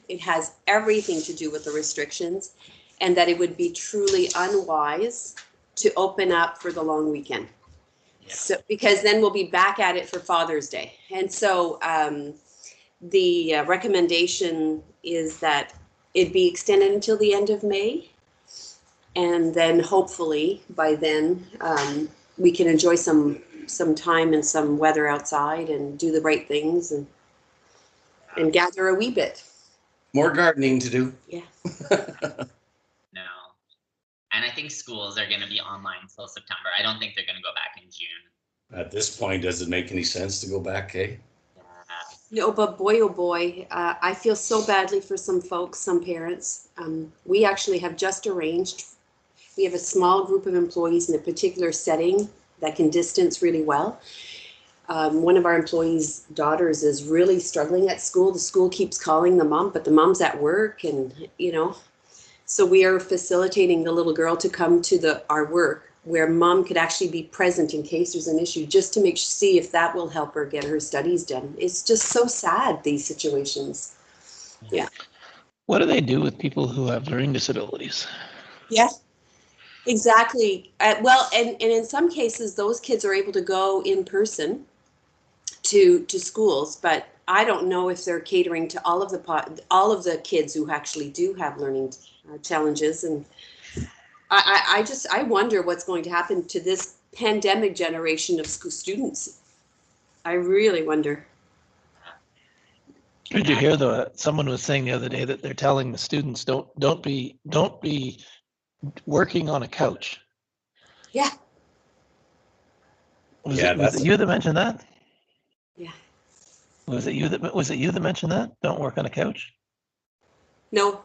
it has everything to do with the restrictions, and that it would be truly unwise to open up for the long weekend. Yeah. So, because then we'll be back at it for Father's Day. And so the recommendation is that it be extended until the end of May. And then hopefully by then we can enjoy some time and some weather outside and do the right things and gather a wee bit. More gardening to do. Yeah. No. And I think schools are going to be online until September. I don't think they're going to go back in June. At this point, does it make any sense to go back, eh? No, but boy, oh boy, I feel so badly for some folks, some parents. We actually have just arranged, we have a small group of employees in a particular setting that can distance really well. One of our employees' daughters is really struggling at school. The school keeps calling the mom, but the mom's at work, and so we are facilitating the little girl to come to our work where mom could actually be present in case there's an issue, just to see if that will help her get her studies done. It's just so sad, these situations. Yeah. What do they do with people who have learning disabilities? Yeah, exactly. Well, and in some cases, those kids are able to go in person to schools, but I don't know if they're catering to all of the kids who actually do have learning challenges. And I wonder what's going to happen to this pandemic generation of school students. I really wonder. Did you hear someone was saying the other day that they're telling the students don't be working on a couch? Yeah. Was it you that mentioned that? Yeah. Was it you that mentioned that? Don't work on a couch? No.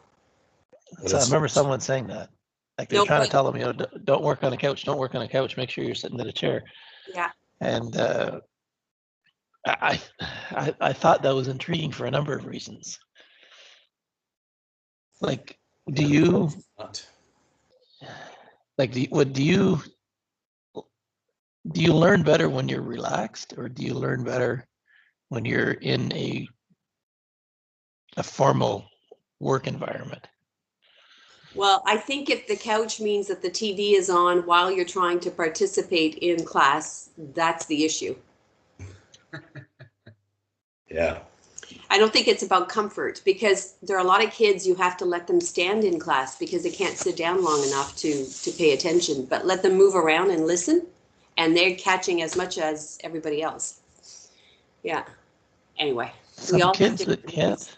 So I remember someone saying that. Like they're trying to tell them, don't work on a couch, don't work on a couch, make sure you're sitting in a chair. Yeah. And I thought that was intriguing for a number of reasons. Like, do you learn better when you're relaxed, or do you learn better when you're in a formal work environment? Well, I think if the couch means that the TV is on while you're trying to participate in class, that's the issue. Yeah. I don't think it's about comfort, because there are a lot of kids you have to let them stand in class because they can't sit down long enough to pay attention, but let them move around and listen, and they're catching as much as everybody else. Yeah. Anyway, we all kids that can't.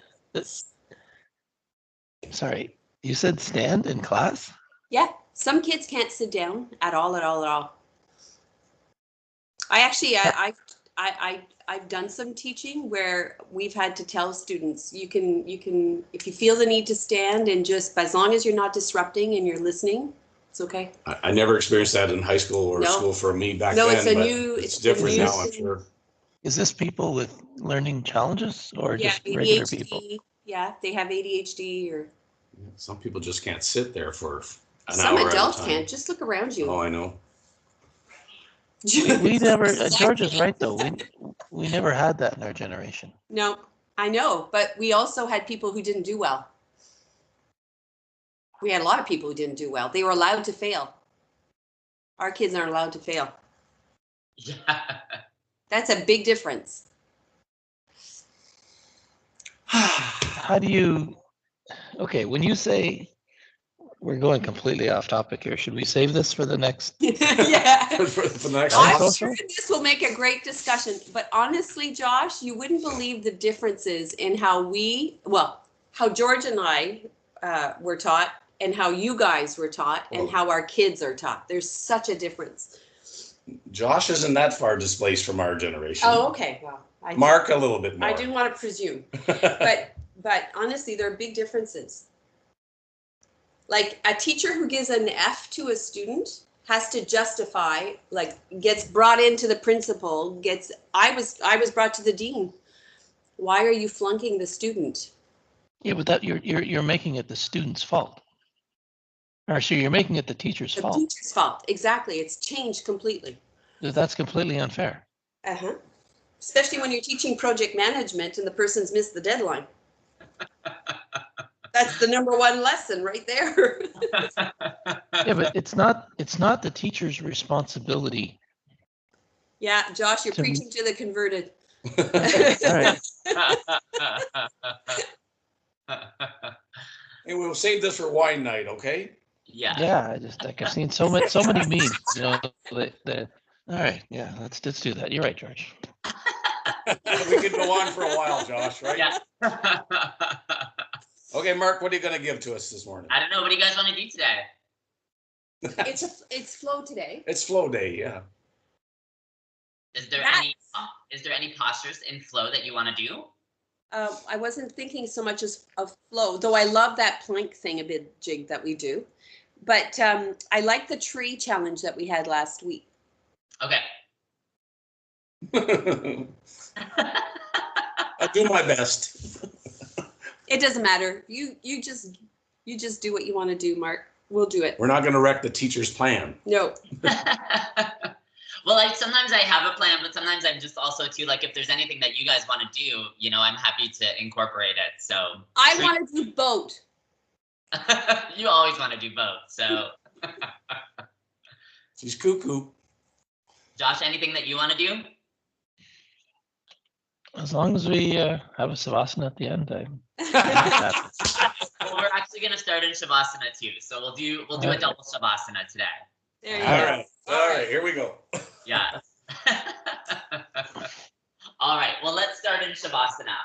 Sorry, you said stand in class? Yeah, some kids can't sit down at all. I actually, I've done some teaching where we've had to tell students, you can, if you feel the need to stand, and just, as long as you're not disrupting and you're listening, it's okay. I never experienced that in high school or school for me back then. It's different now, I'm sure. Is this people with learning challenges, or just ADHD, regular people? Yeah, they have ADHD, or some people just can't sit there for an some hour adults at a time. can't. Just look around you. Oh, I know. We never. George is right though. We never had that in our generation. No, I know, but we also had people who didn't do well. We had a lot of people who didn't do well. They were allowed to fail. Our kids aren't allowed to fail. Yeah. That's a big difference. How do you? Okay, when you say, we're going completely off topic here, should we save this for the next? Yeah. for the next I'm sure this will make a great discussion. But honestly, Josh, you wouldn't believe the differences in how George and I were taught, and how you guys were taught, and how our kids are taught. There's such a difference. Josh isn't that far displaced from our generation. Oh, okay. Well, Mark a little bit more. I didn't want to presume, but honestly, there are big differences. Like a teacher who gives an F to a student has to justify, like, gets brought into the principal, I was brought to the dean. Why are you flunking the student? Yeah, but that you're making it the student's fault. Or so you're making it the teacher's fault. The teacher's fault, exactly. It's changed completely. That's completely unfair. Uh-huh. Especially when you're teaching project management and the person's missed the deadline. That's the number one lesson right there. Yeah, but it's not the teacher's responsibility. Yeah, Josh, you're To- preaching to the converted. All right. And we'll save this for wine night, okay? Yeah. Yeah, I just like I've seen so many memes, you know, that all right, yeah, let's do that. You're right, George. We could go on for a while, Josh, right? Yeah. Okay, Mark, what are you gonna give to us this morning? I don't know. What do you guys want to do today? It's flow today. It's flow day, yeah. Is there any postures in flow that you want to do? I wasn't thinking so much as of flow, though I love that plank thing a bit jig that we do. But I like the tree challenge that we had last week. Okay. I'll do my best. It doesn't matter. You just do what you want to do, Mark. We'll do it. We're not gonna wreck the teacher's plan. No. Well, like sometimes I have a plan, but sometimes I'm just also too like if there's anything that you guys want to do, you know, I'm happy to incorporate it. So I want to do both. You always want to do both. So She's cuckoo. Josh, anything that you want to do? As long as we have a savasana at the end, Well, we're actually gonna start in Shavasana too. So we'll do a double Shavasana today. There you All go. right. All right, here we go. Yeah. All right. Well, let's start in Shavasana.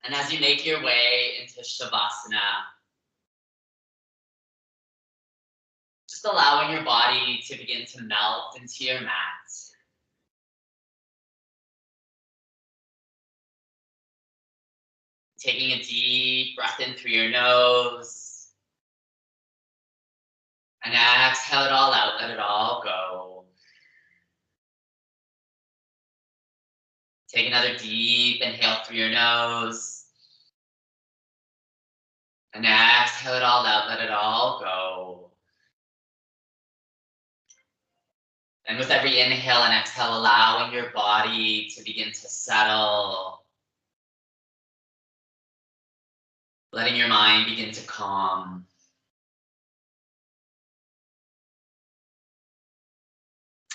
And as you make your way into Shavasana, just allowing your body to begin to melt into your mat. Taking a deep breath in through your nose. And exhale it all out, let it all go. Take another deep inhale through your nose. And exhale it all out, let it all go. And with every inhale and exhale, allowing your body to begin to settle. Letting your mind begin to calm.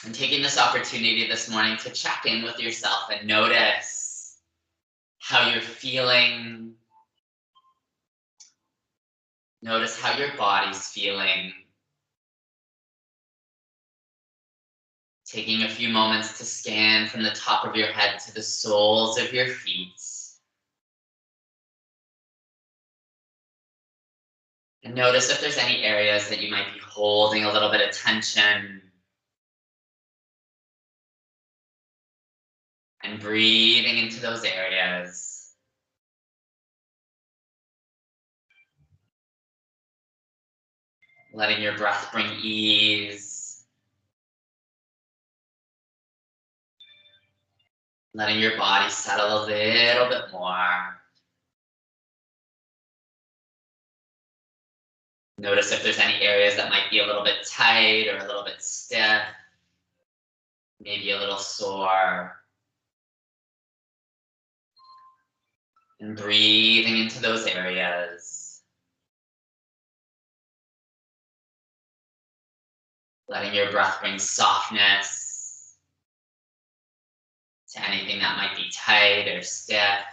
And taking this opportunity this morning to check in with yourself and notice how you're feeling. Notice how your body's feeling. Taking a few moments to scan from the top of your head to the soles of your feet. And notice if there's any areas that you might be holding a little bit of tension. And breathing into those areas. Letting your breath bring ease. Letting your body settle a little bit more. Notice if there's any areas that might be a little bit tight or a little bit stiff. Maybe a little sore. And breathing into those areas. Letting your breath bring softness to anything that might be tight or stiff.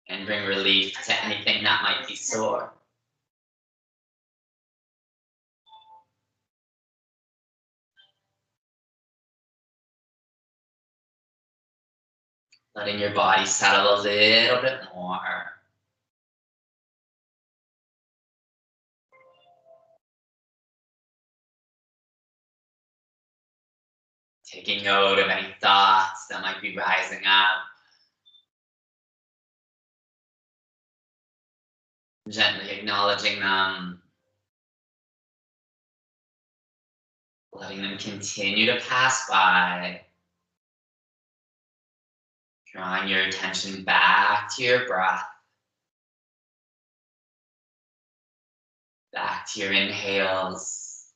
And bring relief to anything that might be sore. Letting your body settle a little bit more. Taking note of any thoughts that might be rising up. Gently acknowledging them. Letting them continue to pass by. Drawing your attention back to your breath. Back to your inhales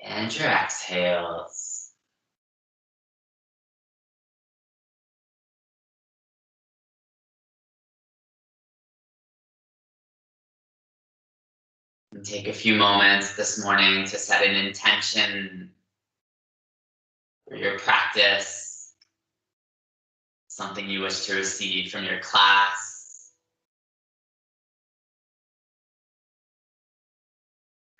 and your exhales. And take a few moments this morning to set an intention for your practice, something you wish to receive from your class.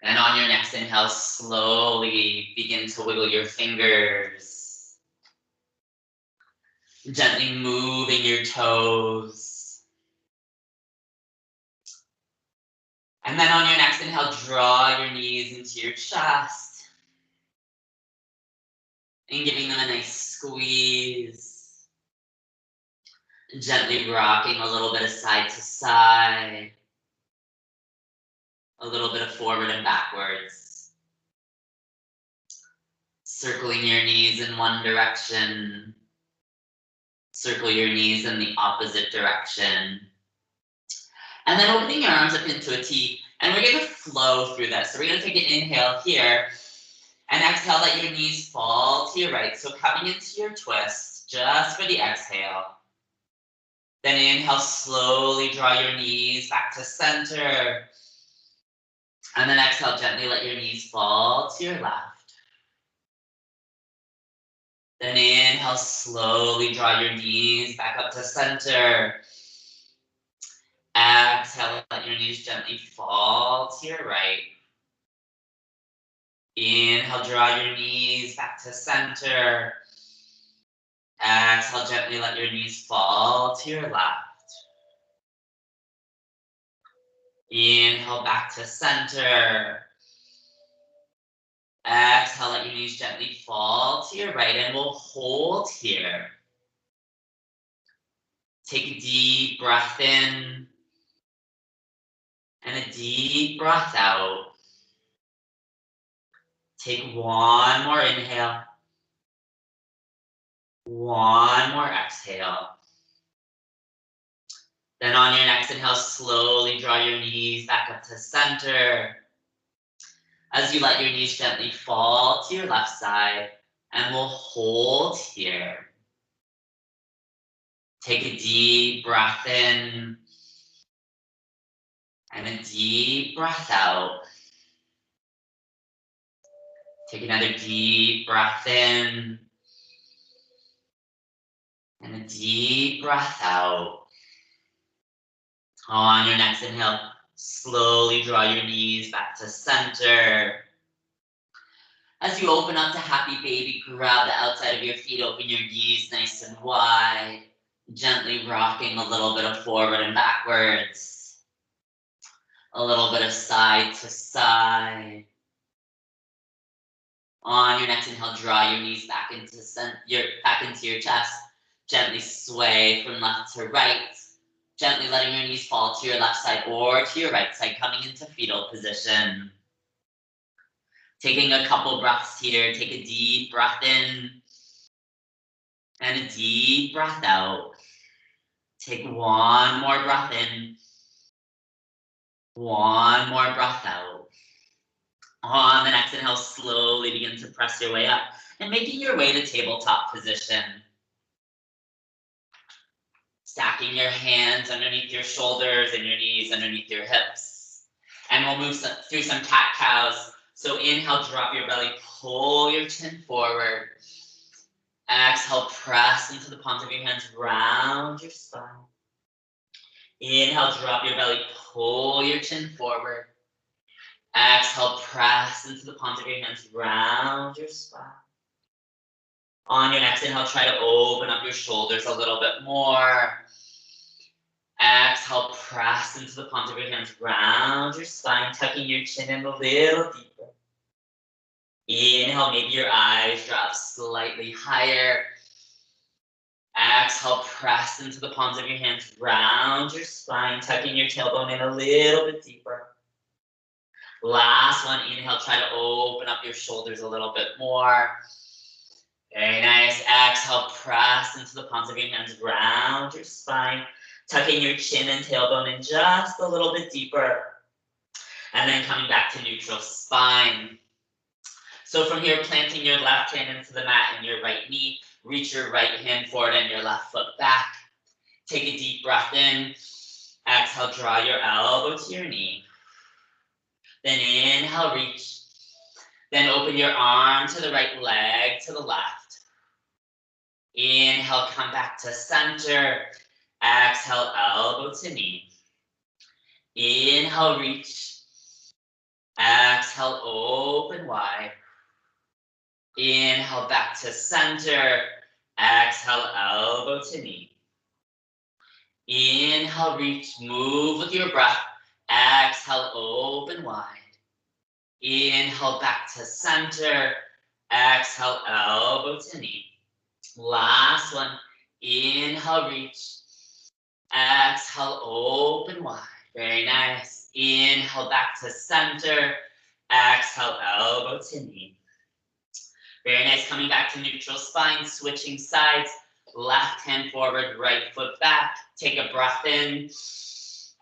And on your next inhale, slowly begin to wiggle your fingers, gently moving your toes. And then on your next inhale, draw your knees into your chest and giving them a nice squeeze. Gently rocking a little bit of side to side, a little bit of forward and backwards. Circling your knees in one direction, circle your knees in the opposite direction. And then opening your arms up into a T, and we're gonna flow through that. So we're gonna take an inhale here, and exhale, let your knees fall to your right. So coming into your twist, just for the exhale. Then inhale, slowly draw your knees back to center. And then exhale, gently let your knees fall to your left. Then inhale, slowly draw your knees back up to center. Exhale, let your knees gently fall to your right. Inhale, draw your knees back to center. Exhale, gently let your knees fall to your left. Inhale, back to center. Exhale, let your knees gently fall to your right, and we'll hold here. Take a deep breath in and a deep breath out. Take one more inhale. One more exhale. Then on your next inhale, slowly draw your knees back up to center. As you let your knees gently fall to your left side, and we'll hold here. Take a deep breath in and a deep breath out. Take another deep breath in and a deep breath out. On your next inhale, slowly draw your knees back to center. As you open up to happy baby, grab the outside of your feet, open your knees nice and wide, gently rocking a little bit of forward and backwards, a little bit of side to side. On your next inhale, draw your knees back into your chest. Gently sway from left to right. Gently letting your knees fall to your left side or to your right side, coming into fetal position. Taking a couple breaths here. Take a deep breath in and a deep breath out. Take one more breath in. One more breath out. On the next inhale, slowly begin to press your way up and making your way to tabletop position. Stacking your hands underneath your shoulders and your knees underneath your hips. And we'll move through some cat-cows. So inhale, drop your belly, pull your chin forward. Exhale, press into the palms of your hands, round your spine. Inhale, drop your belly, pull your chin forward. Exhale, press into the palms of your hands, round your spine. On your next inhale, try to open up your shoulders a little bit more. Exhale, press into the palms of your hands, round your spine, tucking your chin in a little deeper. Inhale, maybe your eyes drop slightly higher. Exhale, press into the palms of your hands, round your spine, tucking your tailbone in a little bit deeper. Last one, inhale, try to open up your shoulders a little bit more. Very nice. Exhale, press into the palms of your hands, round your spine, tucking your chin and tailbone in just a little bit deeper. And then coming back to neutral spine. So from here, planting your left hand into the mat and your right knee, reach your right hand forward and your left foot back. Take a deep breath in. Exhale, draw your elbow to your knee. Then inhale, reach. Then open your arm to the right, leg to the left. Inhale, come back to center. Exhale, elbow to knee. Inhale, reach. Exhale, open wide. Inhale, back to center. Exhale, elbow to knee. Inhale, reach, move with your breath. Exhale, open wide. Inhale, back to center. Exhale, elbow to knee. Last one. Inhale, reach. Exhale, open wide. Very nice. Inhale, back to center. Exhale, elbow to knee. Very nice. Coming back to neutral spine, switching sides. Left hand forward, right foot back. Take a breath in.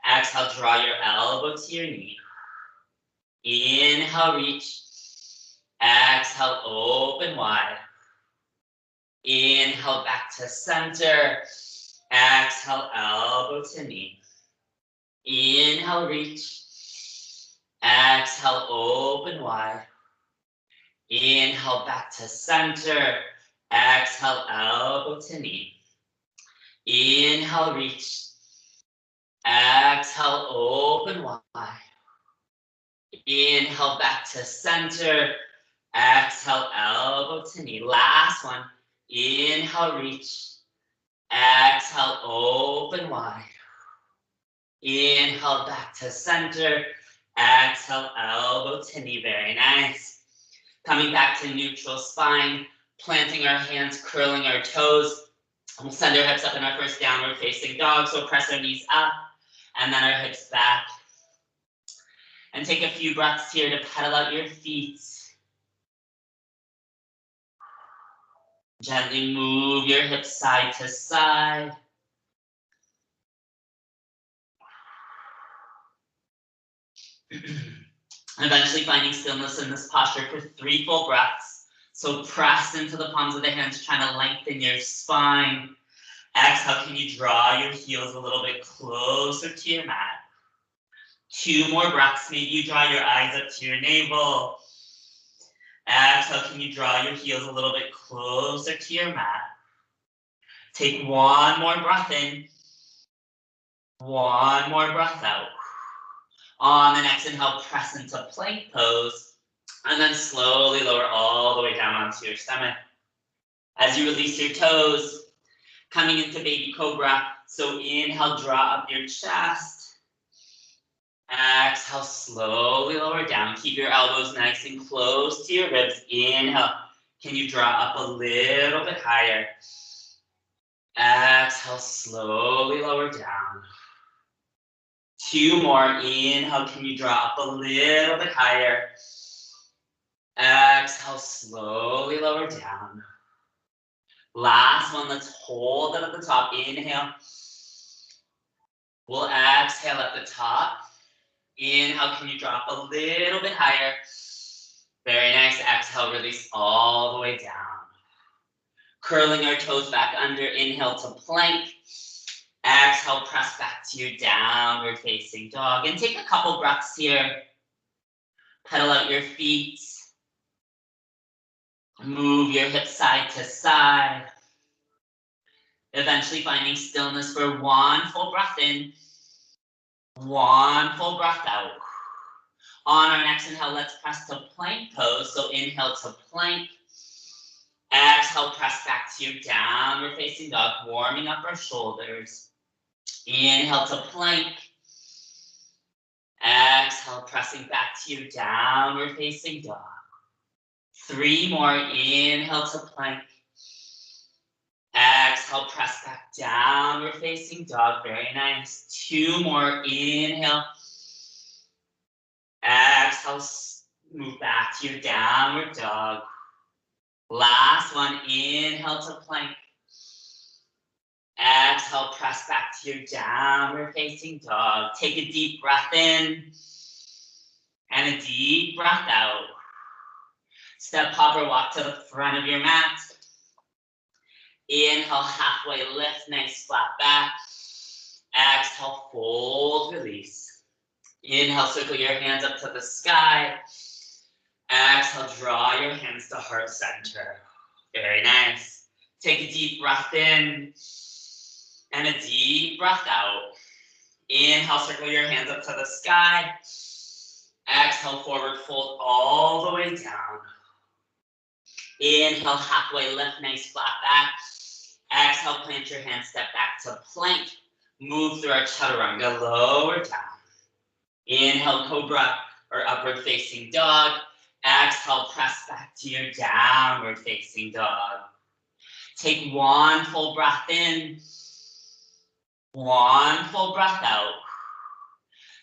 Exhale, draw your elbow to your knee. Inhale, reach. Exhale, open wide. Inhale, back to center. Exhale, elbow to knee. Inhale, reach. Exhale, open wide. Inhale, back to center. Exhale, elbow to knee. Inhale, reach. Exhale, open wide. Inhale, back to center. Exhale, elbow to knee. Last one. Inhale, reach. Exhale, open wide. Inhale, back to center. Exhale, elbow to knee. Very nice. Coming back to neutral spine, planting our hands, curling our toes. We'll send our hips up in our first downward facing dog. So press our knees up and then our hips back. And take a few breaths here to pedal out your feet. Gently move your hips side to side. Eventually finding stillness in this posture for 3 full breaths. So press into the palms of the hands, trying to lengthen your spine. Exhale, can you draw your heels a little bit closer to your mat? 2 more breaths. Maybe you draw your eyes up to your navel. Exhale, can you draw your heels a little bit closer to your mat? Take 1 more breath in. 1 more breath out. On the next inhale, press into plank pose. And then slowly lower all the way down onto your stomach. As you release your toes, coming into baby cobra. So inhale, draw up your chest. Exhale, slowly lower down. Keep your elbows nice and close to your ribs. Inhale. Can you draw up a little bit higher? Exhale, slowly lower down. 2 more. Inhale, can you draw up a little bit higher? Exhale, slowly lower down. Last one, let's hold it at the top. Inhale. We'll exhale at the top. Inhale, can you drop a little bit higher? Very nice. Exhale, release all the way down. Curling our toes back under. Inhale to plank. Exhale, press back to your downward facing dog. And take a couple breaths here. Pedal out your feet. Move your hips side to side. Eventually finding stillness for 1 full breath in. 1 full breath out. On our next inhale, let's press to plank pose. So inhale to plank. Exhale, press back to your downward facing dog, warming up our shoulders. Inhale to plank. Exhale, pressing back to your downward facing dog. 3 more. Inhale to plank. Exhale, press back, downward facing dog. Very nice. 2 more. Inhale. Exhale, move back to your downward dog. Last one. Inhale to plank. Exhale, press back to your downward facing dog. Take a deep breath in. And a deep breath out. Step, hop, or walk to the front of your mat. Inhale, halfway lift, nice flat back. Exhale, fold, release. Inhale, circle your hands up to the sky. Exhale, draw your hands to heart center. Very nice. Take a deep breath in and a deep breath out. Inhale, circle your hands up to the sky. Exhale, forward fold all the way down. Inhale, halfway lift, nice flat back. Exhale, plant your hands, step back to plank. Move through our chaturanga, lower down. Inhale, cobra or upward facing dog. Exhale, press back to your downward facing dog. Take one full breath in. One full breath out.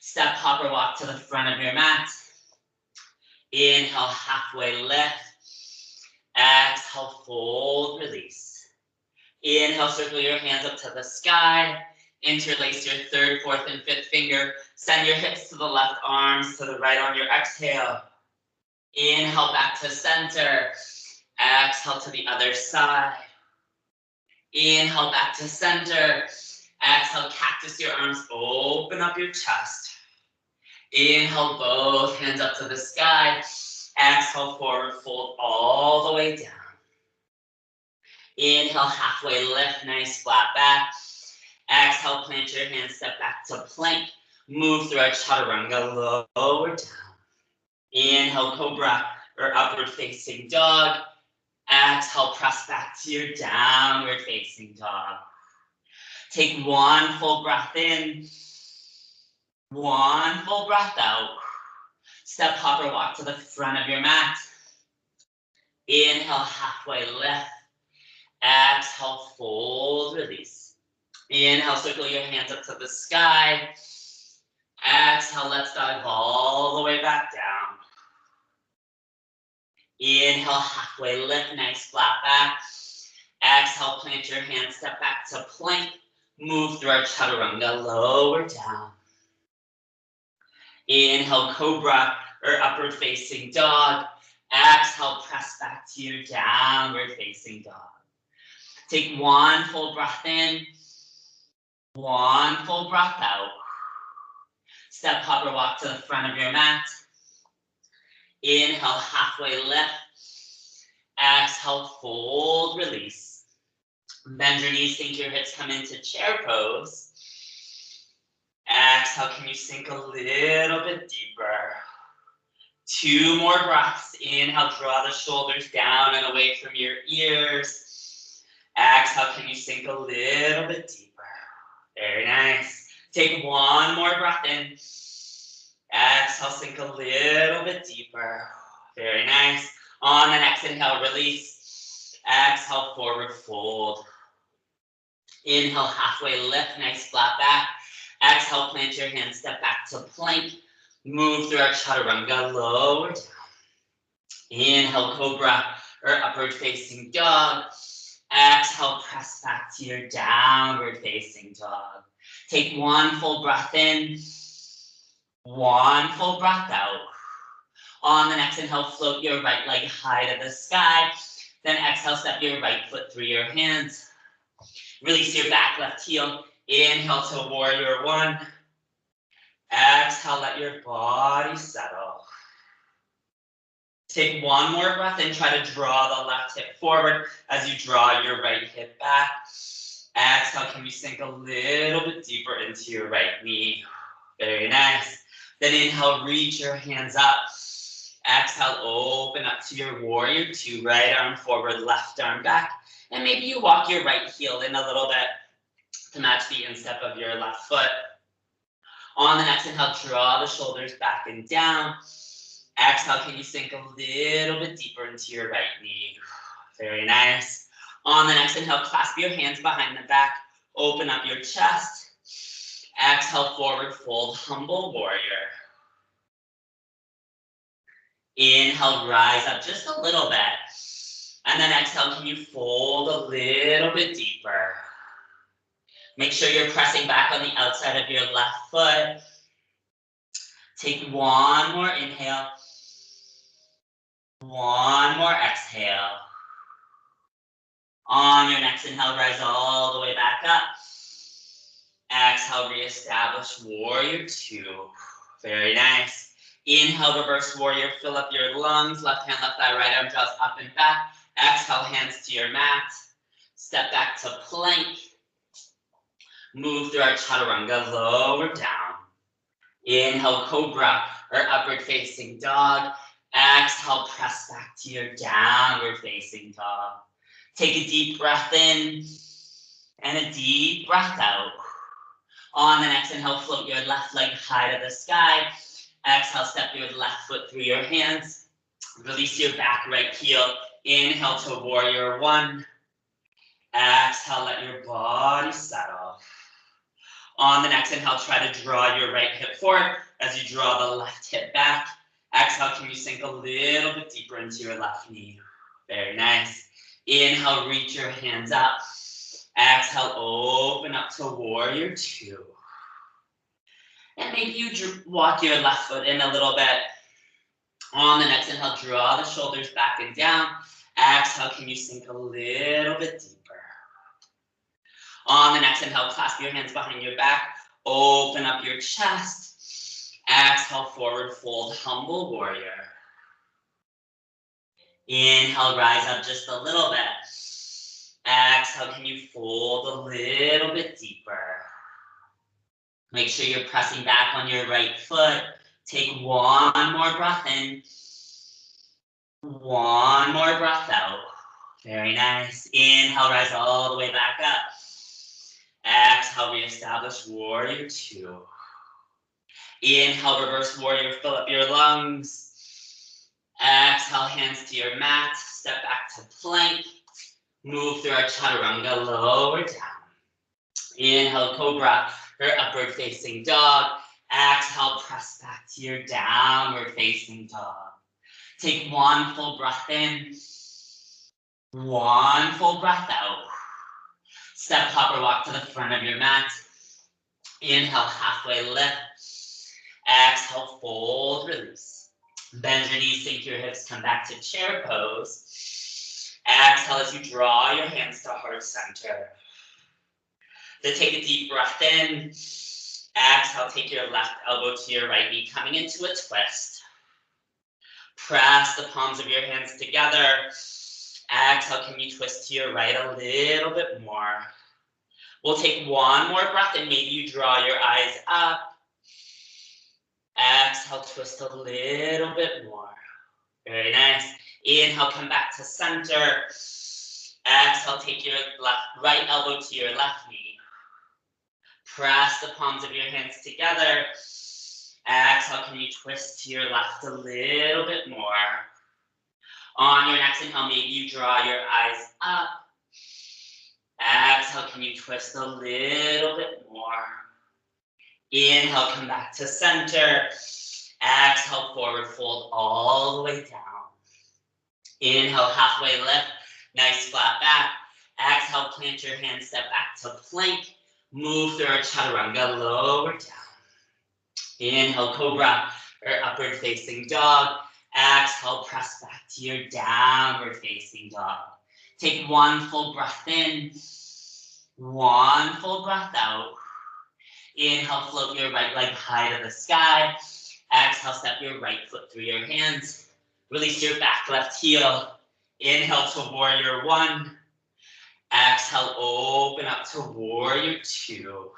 Step, hop, or walk to the front of your mat. Inhale, halfway lift. Exhale, fold, release. Inhale, circle your hands up to the sky. Interlace your third, fourth, and fifth finger. Send your hips to the left, arms to the right on your exhale. Inhale, back to center. Exhale to the other side. Inhale, back to center. Exhale, cactus your arms, open up your chest. Inhale, both hands up to the sky. Exhale, forward fold all the way down. Inhale, halfway lift, nice flat back. Exhale, plant your hands, step back to plank. Move through our chaturanga, lower down. Inhale, cobra or upward facing dog. Exhale, press back to your downward facing dog. Take one full breath in. One full breath out. Step, hop, or walk to the front of your mat. Inhale, halfway lift. Exhale, fold, release. Inhale, circle your hands up to the sky. Exhale, let's dive all the way back down. Inhale, halfway lift, nice flat back. Exhale, plant your hands, step back to plank. Move through our chaturanga, lower down. Inhale, cobra or upward facing dog. Exhale, press back to your downward facing dog. Take one full breath in. One full breath out. Step, hop, or walk to the front of your mat. Inhale, halfway lift. Exhale, fold, release. Bend your knees, sink your hips, come into chair pose. Exhale, can you sink a little bit deeper? Two more breaths. Inhale, draw the shoulders down and away from your ears. Exhale, can you sink a little bit deeper? Very nice. Take one more breath in. Exhale, sink a little bit deeper. Very nice. On the next inhale, release. Exhale, forward fold. Inhale, halfway lift, nice flat back. Exhale, plant your hands, step back to plank. Move through our chaturanga, lower down. Inhale, cobra or upward facing dog. Exhale, press back to your downward facing dog. Take one full breath in. One full breath out. On the next inhale, float your right leg high to the sky. Then exhale, step your right foot through your hands. Release your back left heel. Inhale to warrior one. Exhale, let your body settle. Take one more breath and try to draw the left hip forward as you draw your right hip back. Exhale, can you sink a little bit deeper into your right knee? Very nice. Then inhale, reach your hands up. Exhale, open up to your warrior two. Right arm forward, left arm back. And maybe you walk your right heel in a little bit to match the instep of your left foot. On the next inhale, draw the shoulders back and down. Exhale, can you sink a little bit deeper into your right knee? Very nice. On the next inhale, clasp your hands behind the back. Open up your chest. Exhale, forward fold, humble warrior. Inhale, rise up just a little bit. And then exhale, can you fold a little bit deeper? Make sure you're pressing back on the outside of your left foot. Take one more inhale. One more exhale. On your next inhale, rise all the way back up. Exhale, reestablish warrior two. Very nice. Inhale, reverse warrior, fill up your lungs. Left hand, left thigh, right arm draws up and back. Exhale, hands to your mat. Step back to plank. Move through our chaturanga, lower down. Inhale, cobra or upward facing dog. Exhale, press back to your downward facing dog. Take a deep breath in and a deep breath out. On the next inhale, float your left leg high to the sky. Exhale, step your left foot through your hands. Release your back right heel. Inhale to warrior one. Exhale, let your body settle. On the next inhale, try to draw your right hip forward as you draw the left hip back. Exhale, can you sink a little bit deeper into your left knee? Very nice. Inhale, reach your hands up. Exhale, open up to warrior two. And maybe you walk your left foot in a little bit. On the next inhale, draw the shoulders back and down. Exhale, can you sink a little bit deeper? On the next inhale, clasp your hands behind your back. Open up your chest. Exhale, forward fold, humble warrior. Inhale, rise up just a little bit. Exhale, can you fold a little bit deeper? Make sure you're pressing back on your right foot. Take one more breath in. One more breath out. Very nice. Inhale, rise all the way back up. Exhale, reestablish warrior two. Inhale, reverse warrior, fill up your lungs. Exhale, hands to your mat. Step back to plank. Move through our chaturanga, lower down. Inhale, cobra or upward facing dog. Exhale, press back to your downward facing dog. Take one full breath in. One full breath out. Step, hop, or walk to the front of your mat. Inhale, halfway lift. Exhale, fold, release. Bend your knees, sink your hips, come back to chair pose. Exhale as you draw your hands to heart center. Then take a deep breath in. Exhale, take your left elbow to your right knee, coming into a twist. Press the palms of your hands together. Exhale, can you twist to your right a little bit more? We'll take one more breath and maybe you draw your eyes up. Exhale, twist a little bit more. Very nice. Inhale, come back to center. Exhale, take your right elbow to your left knee. Press the palms of your hands together. Exhale, can you twist to your left a little bit more? On your next inhale, maybe you draw your eyes up. Exhale, can you twist a little bit more? Inhale, come back to center. Exhale, forward fold all the way down. Inhale, halfway lift. Nice flat back. Exhale, plant your hands, step back to plank. Move through our chaturanga, lower down. Inhale, cobra or upward facing dog. Exhale, press back to your downward facing dog. Take one full breath in. One full breath out. Inhale, float your right leg high to the sky. Exhale, step your right foot through your hands. Release your back left heel. Inhale to warrior one. Exhale, open up to warrior two.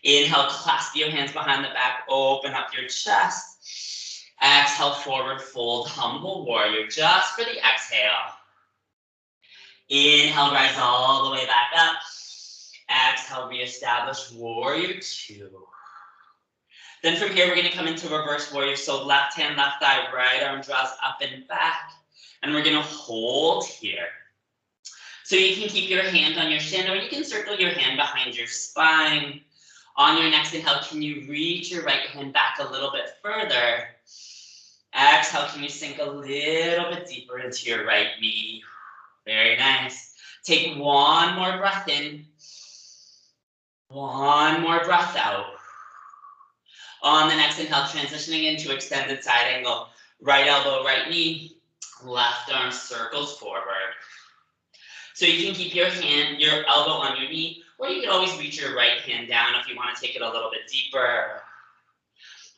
Inhale, clasp your hands behind the back, open up your chest. Exhale, forward fold, humble warrior, just for the exhale. Inhale, rise all the way back up. Exhale, reestablish warrior two. Then from here, we're gonna come into reverse warrior. So left hand, left thigh, right arm draws up and back. And we're gonna hold here. So you can keep your hand on your shin or you can circle your hand behind your spine. On your next inhale, can you reach your right hand back a little bit further? Exhale, can you sink a little bit deeper into your right knee? Very nice. Take one more breath in. One more breath out. On the next inhale, transitioning into extended side angle. Right elbow, right knee, left arm circles forward. So you can keep your elbow on your knee, or you can always reach your right hand down if you want to take it a little bit deeper.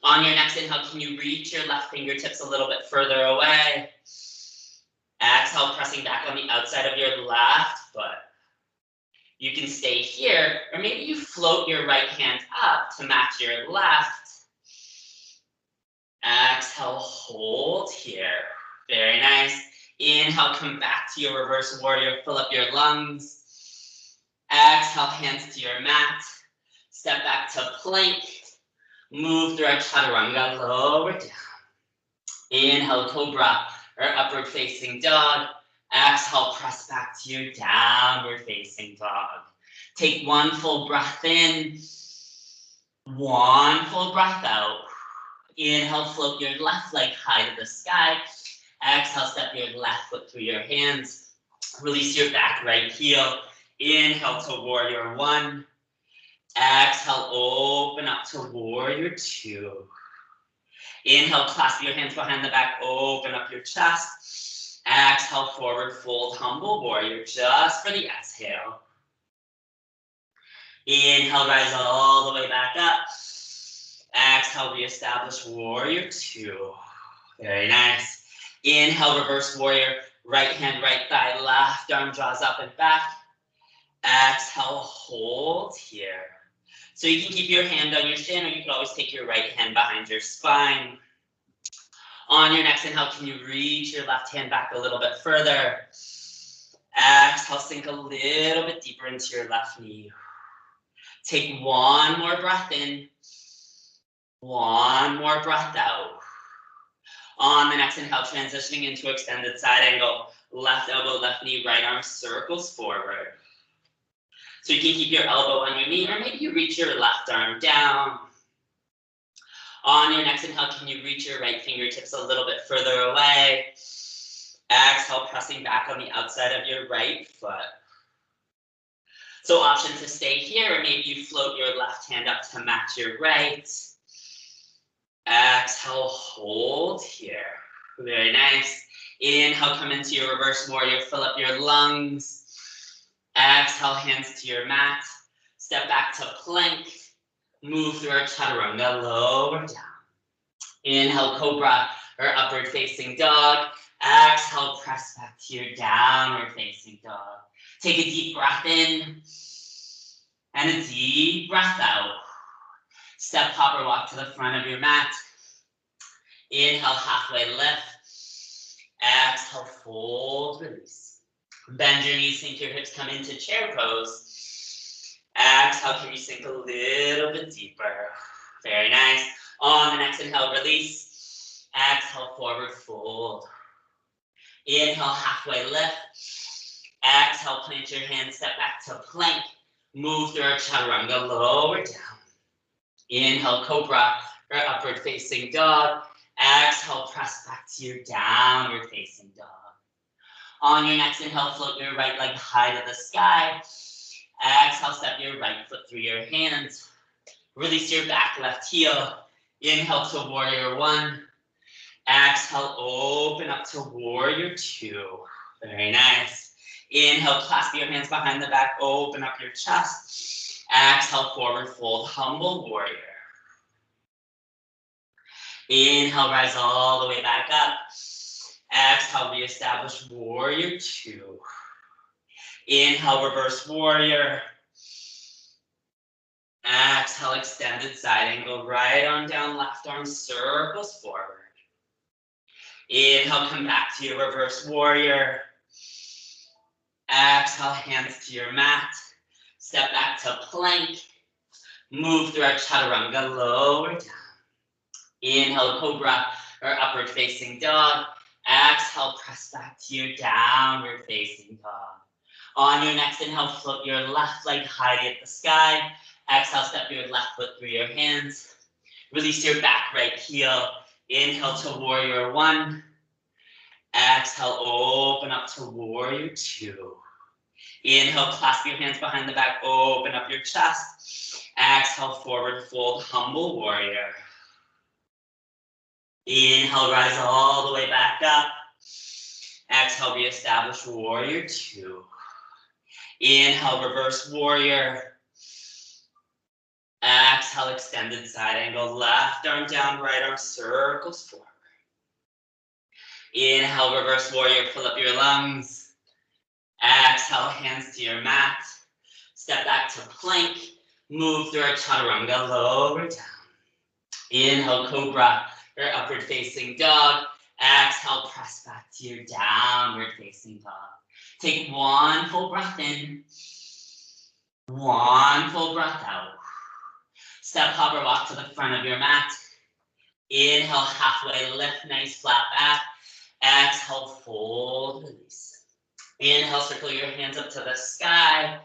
On your next inhale, can you reach your left fingertips a little bit further away? Exhale, pressing back on the outside of your left foot. You can stay here, or maybe you float your right hand up to match your left. Exhale, hold here. Very nice. Inhale, come back to your reverse warrior, fill up your lungs. Exhale, hands to your mat. Step back to plank. Move through our chaturanga, lower down. Inhale, cobra, or upward facing dog. Exhale, press back to your downward facing dog. Take one full breath in. One full breath out. Inhale, float your left leg high to the sky. Exhale, step your left foot through your hands. Release your back right heel. Inhale to warrior one. Exhale, open up to warrior two. Inhale, clasp your hands behind the back, open up your chest. Exhale, forward fold, humble warrior, just for the exhale. Inhale, rise all the way back up. Exhale, reestablish warrior two. Very nice. Inhale, reverse warrior, right hand, right thigh, left arm draws up and back. Exhale, hold here. So you can keep your hand on your shin, or you can always take your right hand behind your spine. On your next inhale, can you reach your left hand back a little bit further? Exhale, sink a little bit deeper into your left knee. Take one more breath in. One more breath out. On the next inhale, transitioning into extended side angle. Left elbow, left knee, right arm circles forward. So you can keep your elbow on your knee, or maybe you reach your left arm down. On your next inhale, can you reach your right fingertips a little bit further away? Exhale, pressing back on the outside of your right foot. So option to stay here, or maybe you float your left hand up to match your right. Exhale, hold here. Very nice. Inhale, come into your reverse warrior, fill up your lungs. Exhale, hands to your mat. Step back to plank. Move through our chaturanga, lower down. Inhale, cobra, or upward facing dog. Exhale, press back to your downward facing dog. Take a deep breath in, and a deep breath out. Step, hop, or walk to the front of your mat. Inhale, halfway lift. Exhale, fold, release. Bend your knees, sink your hips, come into chair pose. Exhale, can you sink a little bit deeper? Very nice. On the next inhale, release. Exhale, forward fold. Inhale, halfway lift. Exhale, plant your hands, step back to plank. Move through our chaturanga, lower down. Inhale, cobra, or upward facing dog. Exhale, press back to your downward facing dog. On your next inhale, float your right leg high to the sky. Exhale, step your right foot through your hands. Release your back left heel. Inhale to warrior one. Exhale, open up to warrior two. Very nice. Inhale, clasp your hands behind the back, open up your chest. Exhale, forward fold, humble warrior. Inhale, rise all the way back up. Exhale, reestablish warrior two. Inhale, reverse warrior. Exhale, extended side angle, right arm down, left arm circles forward. Inhale, come back to your reverse warrior. Exhale, hands to your mat. Step back to plank. Move through our chaturanga, lower down. Inhale, cobra, or upward facing dog. Exhale, press back to your downward facing dog. On your next inhale, float your left leg high to the sky. Exhale, step your left foot through your hands. Release your back right heel. Inhale to warrior one. Exhale, open up to warrior two. Inhale, clasp your hands behind the back, open up your chest. Exhale, forward fold, humble warrior. Inhale, rise all the way back up. Exhale, reestablish warrior two. Inhale, reverse warrior. Exhale, extended side angle. Left arm down, right arm circles forward. Inhale, reverse warrior, pull up your lungs. Exhale, hands to your mat. Step back to plank. Move through our chaturanga, lower down. Inhale, cobra, or upward facing dog. Exhale, press back to your downward facing dog. Take one full breath in. One full breath out. Step, hop, or walk to the front of your mat. Inhale, halfway lift, nice flat back. Exhale, fold, release. Inhale, circle your hands up to the sky.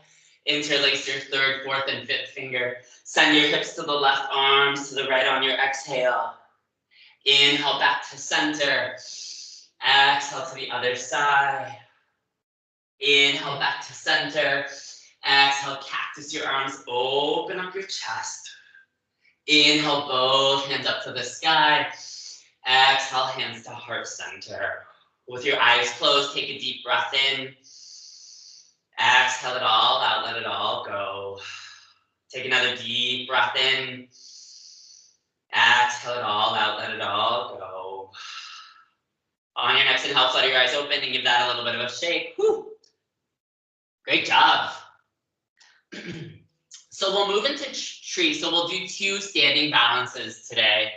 Interlace your third, fourth, and fifth finger. Send your hips to the left, arms to the right on your exhale. Inhale, back to center. Exhale to the other side. Inhale, back to center. Exhale, cactus your arms, open up your chest. Inhale, both hands up to the sky. Exhale, hands to heart center. With your eyes closed, take a deep breath in. Exhale it all out, let it all go. Take another deep breath in. Exhale it all out, let it all go. On your next inhale, flutter your eyes open and give that a little bit of a shake. Whew. Great job. So we'll move into tree. So we'll do 2 standing balances today.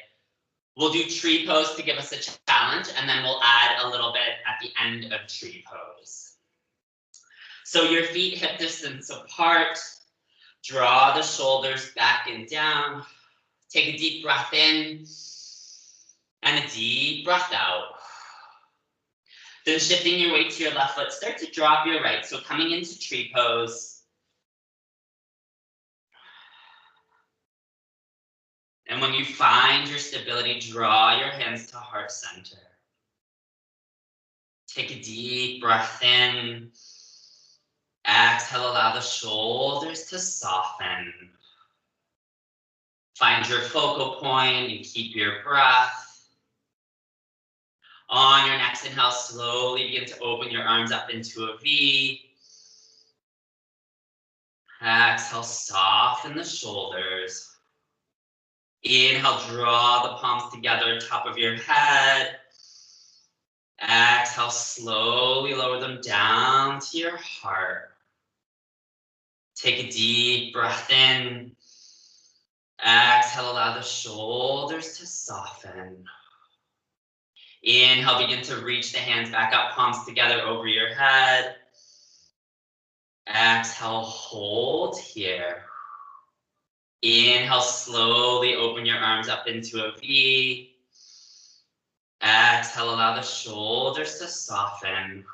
We'll do tree pose to give us a challenge, and then we'll add a little bit at the end of tree pose. So your feet hip distance apart. Draw the shoulders back and down. Take a deep breath in and a deep breath out. Then shifting your weight to your left foot, start to drop your right. So coming into tree pose. And when you find your stability, draw your hands to heart center. Take a deep breath in. Exhale, allow the shoulders to soften. Find your focal point and keep your breath. On your next inhale, slowly begin to open your arms up into a V. Exhale, soften the shoulders. Inhale, draw the palms together, top of your head. Exhale, slowly lower them down to your heart. Take a deep breath in. Exhale, allow the shoulders to soften. Inhale, begin to reach the hands back up, palms together over your head. Exhale, hold here. Inhale, slowly open your arms up into a V. Exhale, allow the shoulders to soften.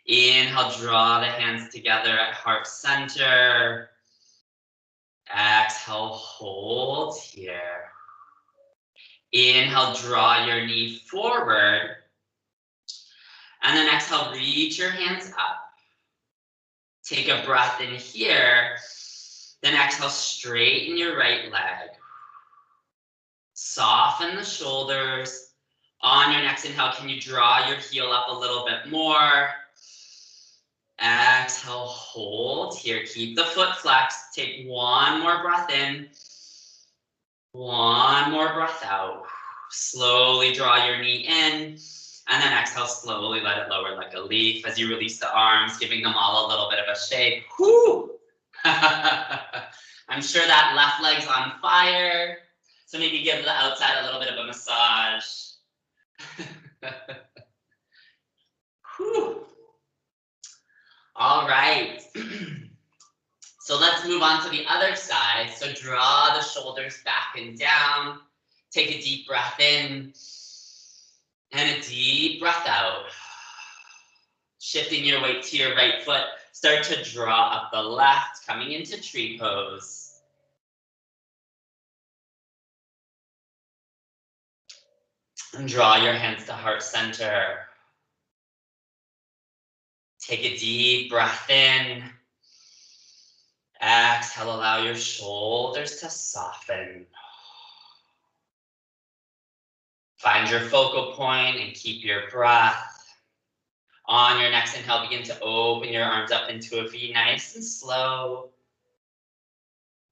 Inhale, draw the hands together at heart center. Exhale, hold here. Inhale, draw your knee forward. And then exhale, reach your hands up. Take a breath in here. Then exhale, straighten your right leg. Soften the shoulders. On your next inhale, can you draw your heel up a little bit more? Exhale, hold here. Keep the foot flexed. Take one more breath in. One more breath out. Slowly draw your knee in. And then exhale, slowly let it lower like a leaf as you release the arms, giving them all a little bit of a shake. Whoo! I'm sure that left leg's on fire. So maybe give the outside a little bit of a massage. Whew. All right. So let's move on to the other side. So draw the shoulders back and down. Take a deep breath in and a deep breath out. Shifting your weight to your right foot. Start to draw up the left, coming into tree pose. And draw your hands to heart center. Take a deep breath in. Exhale, allow your shoulders to soften. Find your focal point and keep your breath. On your next inhale, begin to open your arms up into a V, nice and slow.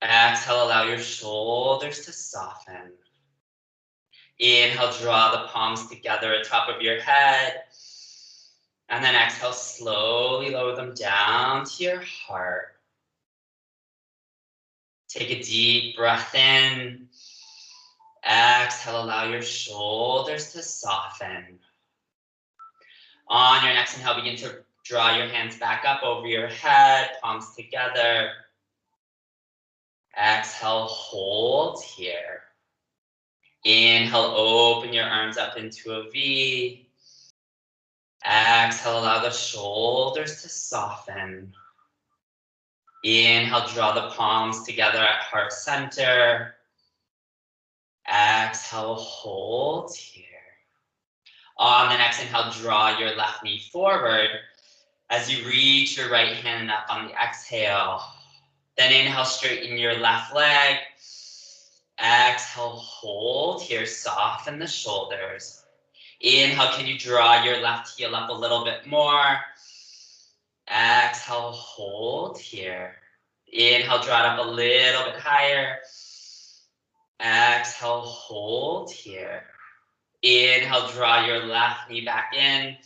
Exhale, allow your shoulders to soften. Inhale, draw the palms together atop of your head. And then exhale, slowly lower them down to your heart. Take a deep breath in. Exhale, allow your shoulders to soften. On your next inhale, begin to draw your hands back up over your head, palms together. Exhale, hold here. Inhale, open your arms up into a V. Exhale, allow the shoulders to soften. Inhale, draw the palms together at heart center. Exhale, hold here. On the next inhale, draw your left knee forward as you reach your right hand up on the exhale. Then inhale, straighten your left leg. Exhale, hold here, soften the shoulders. Inhale, can you draw your left heel up a little bit more? Exhale, hold here. Inhale, draw it up a little bit higher. Exhale, hold here. Inhale, draw your left knee back in.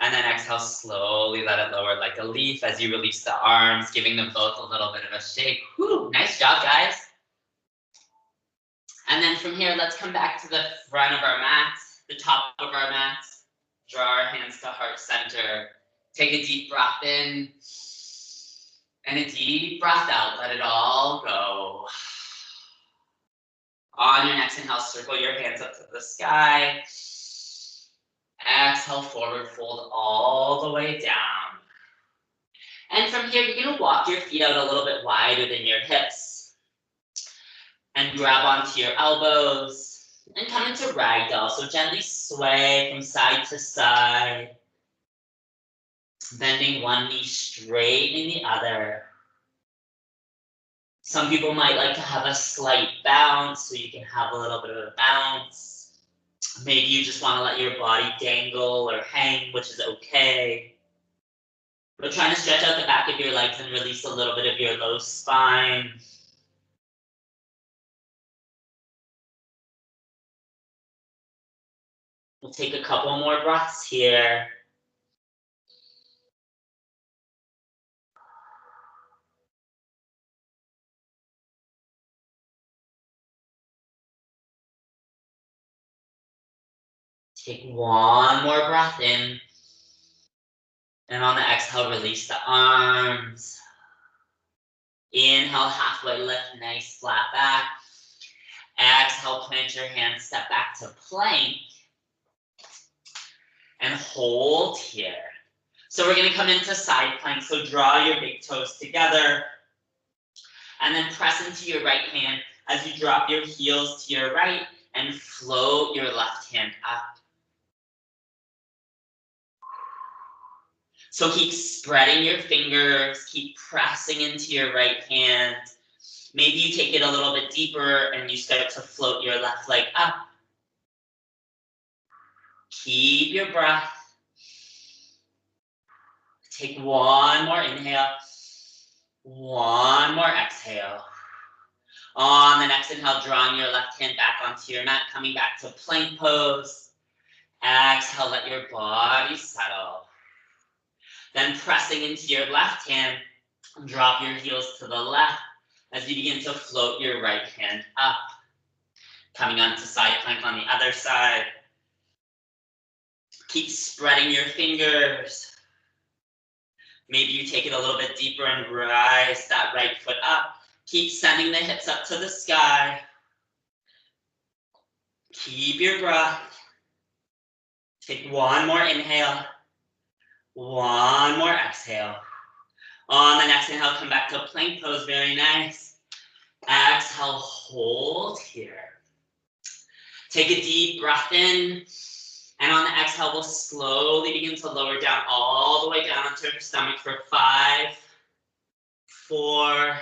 And then exhale, slowly let it lower like a leaf as you release the arms, giving them both a little bit of a shake. Whew, nice job, guys. And then from here, let's come back to the front of our mats, the top of our mats. Draw our hands to heart center. Take a deep breath in. And a deep breath out. Let it all go. On your next inhale, circle your hands up to the sky. Exhale, forward fold all the way down. And from here, you're going to walk your feet out a little bit wider than your hips. And grab onto your elbows. And come into ragdoll. So gently sway from side to side. Bending one knee, straightening the other. Some people might like to have a slight bounce, so you can have a little bit of a bounce. Maybe you just want to let your body dangle or hang, which is okay. We're trying to stretch out the back of your legs and release a little bit of your low spine. We'll take a couple more breaths here. Take one more breath in. And on the exhale, release the arms. Inhale, halfway lift, nice flat back. Exhale, plant your hands, step back to plank. And hold here. So we're gonna come into side plank. So draw your big toes together. And then press into your right hand as you drop your heels to your right and float your left hand up. So keep spreading your fingers, keep pressing into your right hand. Maybe you take it a little bit deeper and you start to float your left leg up. Keep your breath. Take one more inhale. One more exhale. On the next inhale, drawing your left hand back onto your mat, coming back to plank pose. Exhale, let your body settle. Then pressing into your left hand, drop your heels to the left as you begin to float your right hand up. Coming onto side plank on the other side. Keep spreading your fingers. Maybe you take it a little bit deeper and rise that right foot up. Keep sending the hips up to the sky. Keep your breath. Take one more inhale. One more exhale. On the next inhale, come back to plank pose. Very nice. Exhale, hold here. Take a deep breath in. And on the exhale, we'll slowly begin to lower down all the way down onto your stomach for 5, 4,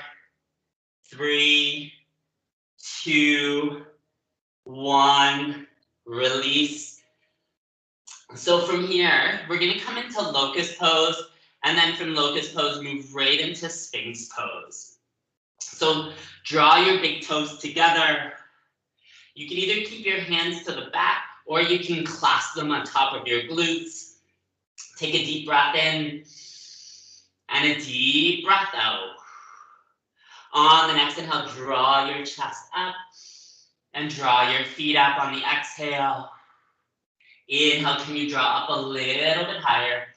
3, 2, 1. release. So from here, we're gonna come into locust pose, and then from locust pose, move right into sphinx pose. So draw your big toes together. You can either keep your hands to the back, or you can clasp them on top of your glutes. Take a deep breath in, and a deep breath out. On the next inhale, draw your chest up, and draw your feet up on the exhale. Inhale, can you draw up a little bit higher?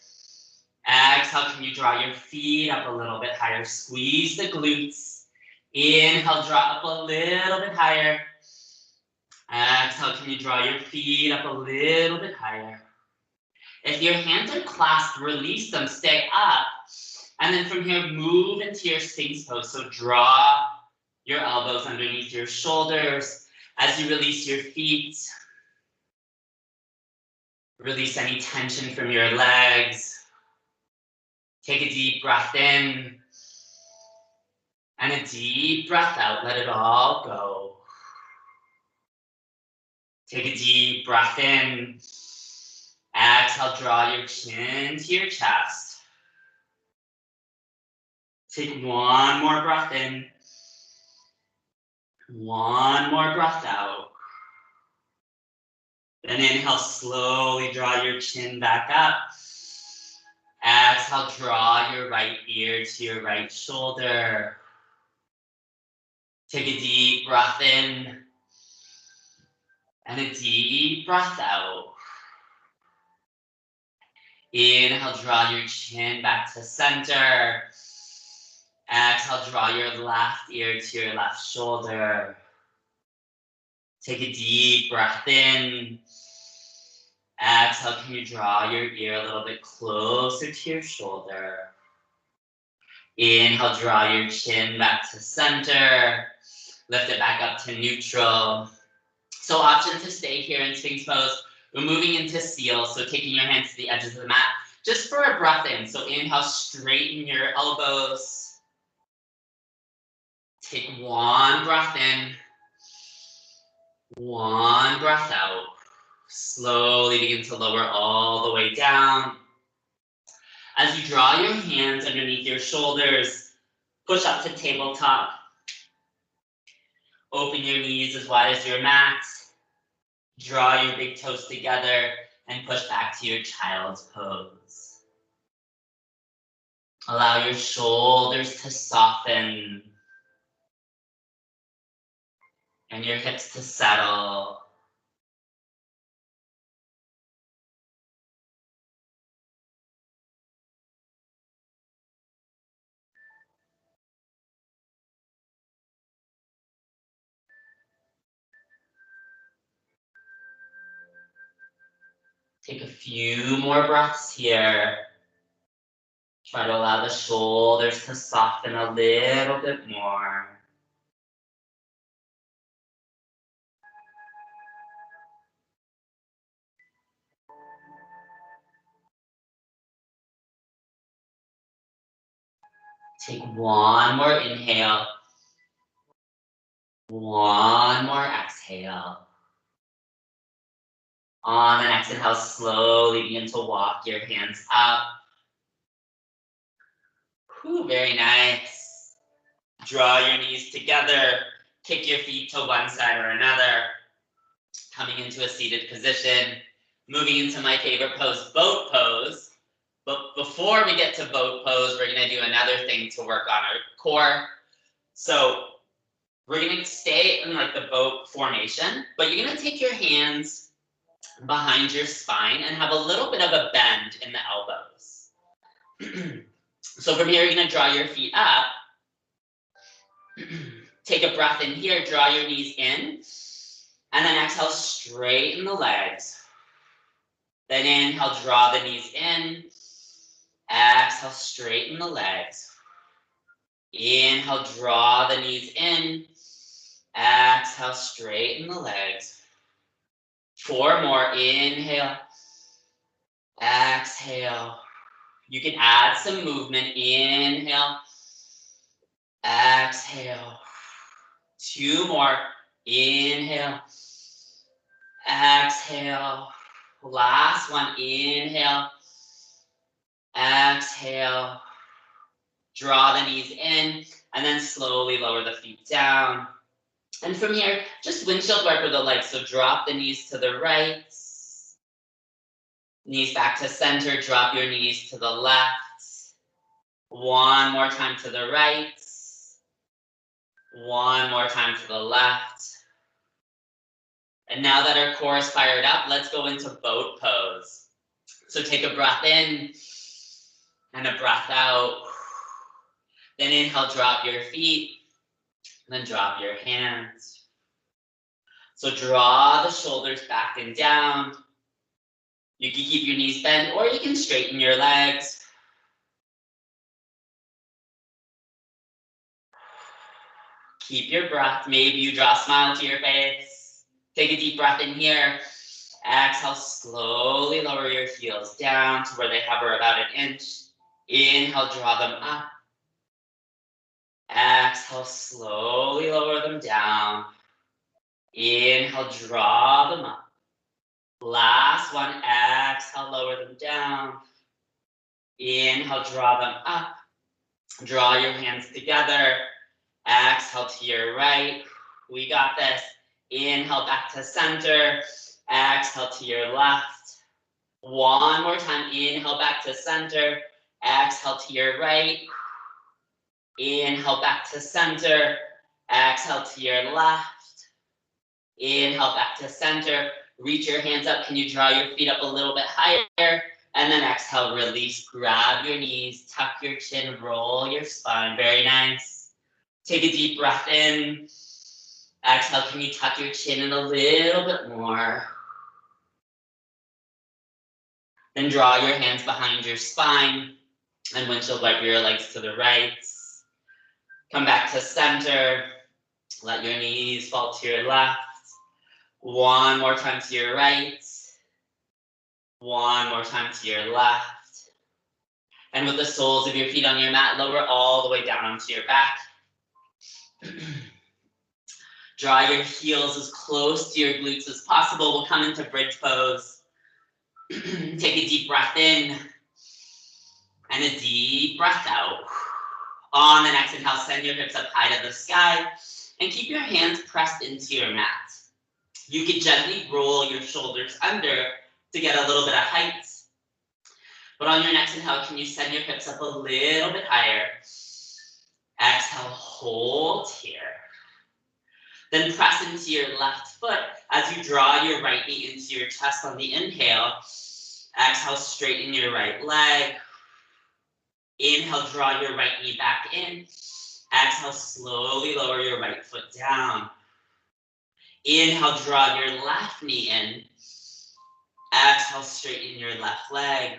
Exhale, can you draw your feet up a little bit higher? Squeeze the glutes. Inhale, draw up a little bit higher. Exhale, can you draw your feet up a little bit higher? If your hands are clasped, release them, stay up. And then from here, move into your sphinx pose. So draw your elbows underneath your shoulders as you release your feet. Release any tension from your legs. Take a deep breath in. And a deep breath out. Let it all go. Take a deep breath in. Exhale, draw your chin to your chest. Take one more breath in. One more breath out. Then inhale, slowly draw your chin back up. Exhale, draw your right ear to your right shoulder. Take a deep breath in. And a deep breath out. Inhale, draw your chin back to center. Exhale, draw your left ear to your left shoulder. Take a deep breath in. Exhale, can you draw your ear a little bit closer to your shoulder? Inhale, draw your chin back to center. Lift it back up to neutral. So option to stay here in Sphinx pose. We're moving into seal, so taking your hands to the edges of the mat. Just for a breath in. So inhale, straighten your elbows. Take one breath in. One breath out. Slowly begin to lower all the way down. As you draw your hands underneath your shoulders, push up to tabletop. Open your knees as wide as your mat. Draw your big toes together and push back to your child's pose. Allow your shoulders to soften and your hips to settle. Take a few more breaths here. Try to allow the shoulders to soften a little bit more. Take one more inhale. One more exhale. On the next inhale, slowly begin to walk your hands up. Whew, very nice. Draw your knees together. Kick your feet to one side or another. Coming into a seated position. Moving into my favorite pose, boat pose. But before we get to boat pose, we're gonna do another thing to work on our core. So we're gonna stay in like the boat formation, but you're gonna take your hands behind your spine and have a little bit of a bend in the elbows. So from here, you're gonna draw your feet up. Take a breath in here, draw your knees in, and then exhale, straighten the legs. Then inhale, draw the knees in. Exhale, straighten the legs. Inhale, draw the knees in. Exhale, straighten the legs. 4 more. Inhale. Exhale. You can add some movement. Inhale. Exhale. 2 more. Inhale. Exhale. Last one, inhale. Exhale. Draw the knees in, and then slowly lower the feet down. And from here, just windshield wiper the legs. So drop the knees to the right. Knees back to center. Drop your knees to the left. One more time to the right. One more time to the left. And now that our core is fired up, let's go into boat pose. So take a breath in and a breath out. Then inhale, drop your feet. Then drop your hands. So draw the shoulders back and down. You can keep your knees bent, or you can straighten your legs. Keep your breath. Maybe you draw a smile to your face. Take a deep breath in here. Exhale, slowly lower your heels down to where they hover about an inch. Inhale, draw them up. Exhale, slowly lower them down. Inhale, draw them up. Last one, exhale, lower them down. Inhale, draw them up. Draw your hands together. Exhale to your right. We got this. Inhale, back to center. Exhale to your left. One more time. Inhale, back to center. Exhale to your right. Inhale, back to center. Exhale to your left. Inhale, back to center. Reach your hands up. Can you draw your feet up a little bit higher? And then exhale, release. Grab your knees, tuck your chin, roll your spine. Very nice. Take a deep breath in. Exhale, can you tuck your chin in a little bit more? Then draw your hands behind your spine and windshield wiper your legs to the right. Come back to center. Let your knees fall to your left. One more time to your right. One more time to your left. And with the soles of your feet on your mat, lower all the way down onto your back. Draw your heels as close to your glutes as possible. We'll come into bridge pose. Take a deep breath in and a deep breath out. On the next inhale, send your hips up high to the sky and keep your hands pressed into your mat. You can gently roll your shoulders under to get a little bit of height. But on your next inhale, can you send your hips up a little bit higher? Exhale, hold here. Then press into your left foot as you draw your right knee into your chest on the inhale. Exhale, straighten your right leg. Inhale, draw your right knee back in. Exhale, slowly lower your right foot down. Inhale, draw your left knee in. Exhale, straighten your left leg.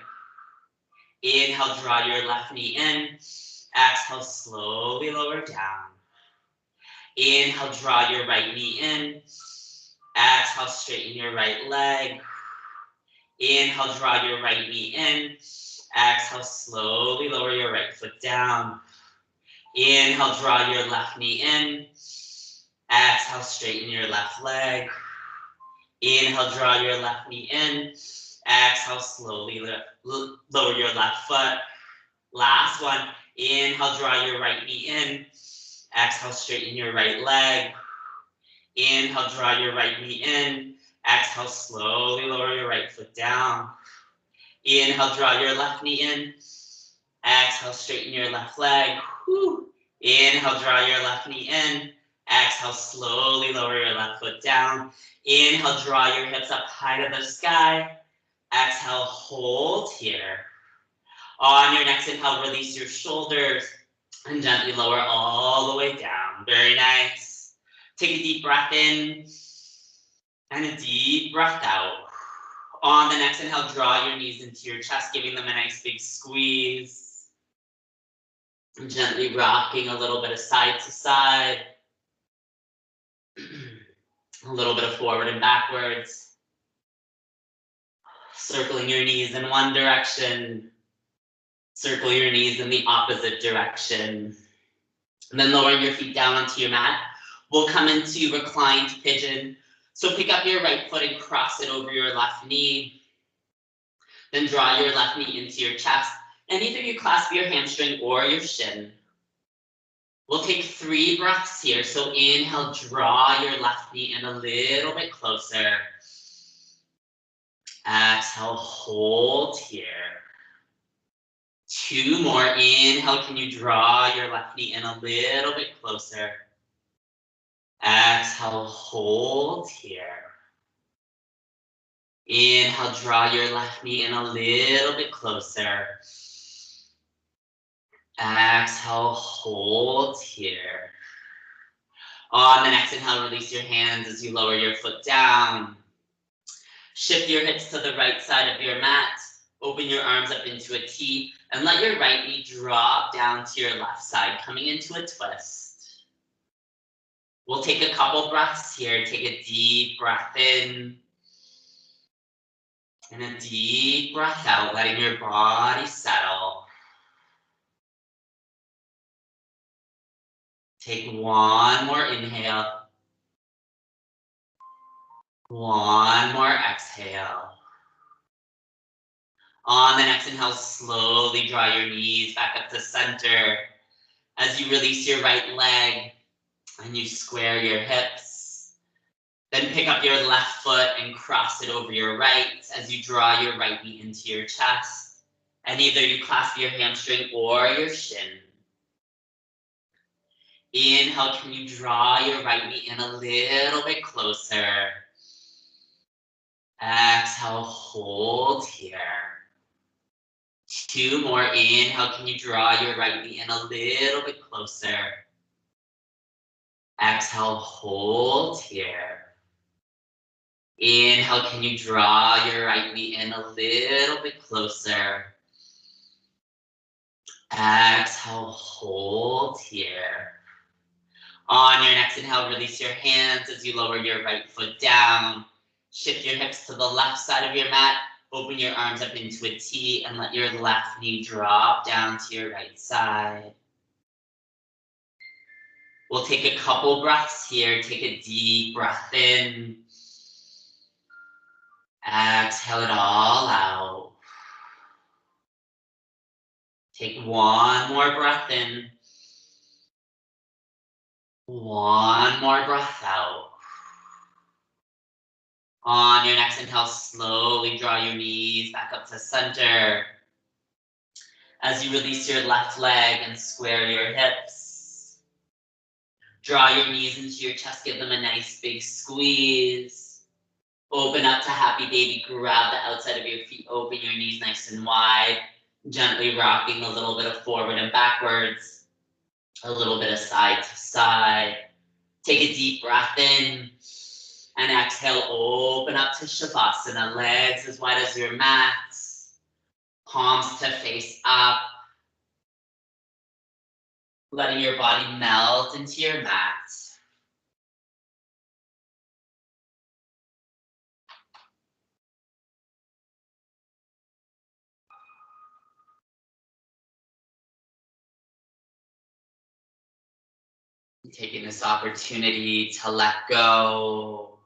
Inhale, draw your left knee in. Exhale, slowly lower down. Inhale, draw your right knee in. Exhale, straighten your right leg. Inhale, draw your right knee in. Exhale, slowly lower your right foot down. Inhale, draw your left knee in. Exhale, straighten your left leg. Inhale, draw your left knee in. Exhale, slowly lower your left foot. Last one. Inhale, draw your right knee in. Exhale, straighten your right leg. Inhale, draw your right knee in. Exhale, slowly lower your right foot down. Inhale, draw your left knee in. Exhale, straighten your left leg. Whew. Inhale, draw your left knee in. Exhale, slowly lower your left foot down. Inhale, draw your hips up high to the sky. Exhale, hold here. On your next inhale, release your shoulders and gently lower all the way down. Very nice. Take a deep breath in and a deep breath out. On the next inhale, draw your knees into your chest, giving them a nice big squeeze. Gently rocking a little bit of side to side. A little bit of forward and backwards. Circling your knees in one direction. Circle your knees in the opposite direction. And then lowering your feet down onto your mat. We'll come into reclined pigeon. So pick up your right foot and cross it over your left knee. Then draw your left knee into your chest, and either you clasp your hamstring or your shin. We'll take 3 breaths here. So inhale, draw your left knee in a little bit closer. Exhale, hold here. 2 more. Inhale, can you draw your left knee in a little bit closer? Exhale, hold here. Inhale, draw your left knee in a little bit closer. Exhale, hold here. On the next inhale, release your hands as you lower your foot down. Shift your hips to the right side of your mat. Open your arms up into a T and let your right knee drop down to your left side, coming into a twist. We'll take a couple breaths here. Take a deep breath in and a deep breath out, letting your body settle. Take 1 more inhale. 1 more exhale. On the next inhale, slowly draw your knees back up to center as you release your right leg and you square your hips. Then pick up your left foot and cross it over your right as you draw your right knee into your chest. And either you clasp your hamstring or your shin. Inhale, can you draw your right knee in a little bit closer? Exhale, hold here. 2 more. Inhale, can you draw your right knee in a little bit closer? Exhale, hold here. Inhale, can you draw your right knee in a little bit closer? Exhale, hold here. On your next inhale, release your hands as you lower your right foot down. Shift your hips to the left side of your mat. Open your arms up into a T and let your left knee drop down to your right side. We'll take a couple breaths here. Take a deep breath in. Exhale it all out. Take 1 more breath in. 1 more breath out. On your next inhale, slowly draw your knees back up to center. As you release your left leg and square your hips. Draw your knees into your chest, give them a nice big squeeze. Open up to happy baby, grab the outside of your feet, open your knees nice and wide. Gently rocking a little bit of forward and backwards. A little bit of side to side. Take a deep breath in. And exhale, open up to Shavasana, legs as wide as your mat. Palms to face up. Letting your body melt into your mat. Taking this opportunity to let go.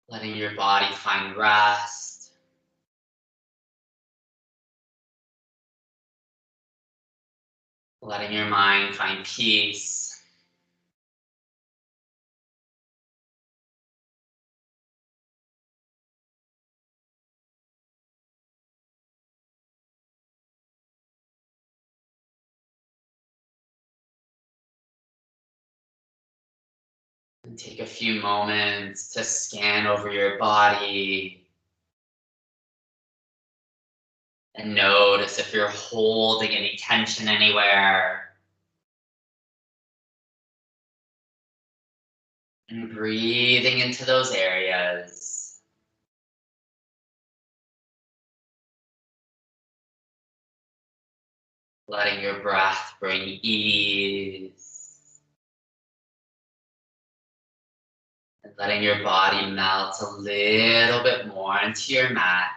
Letting your body find rest. Letting your mind find peace. And take a few moments to scan over your body. And notice if you're holding any tension anywhere. And breathing into those areas. Letting your breath bring ease. And letting your body melt a little bit more into your mat.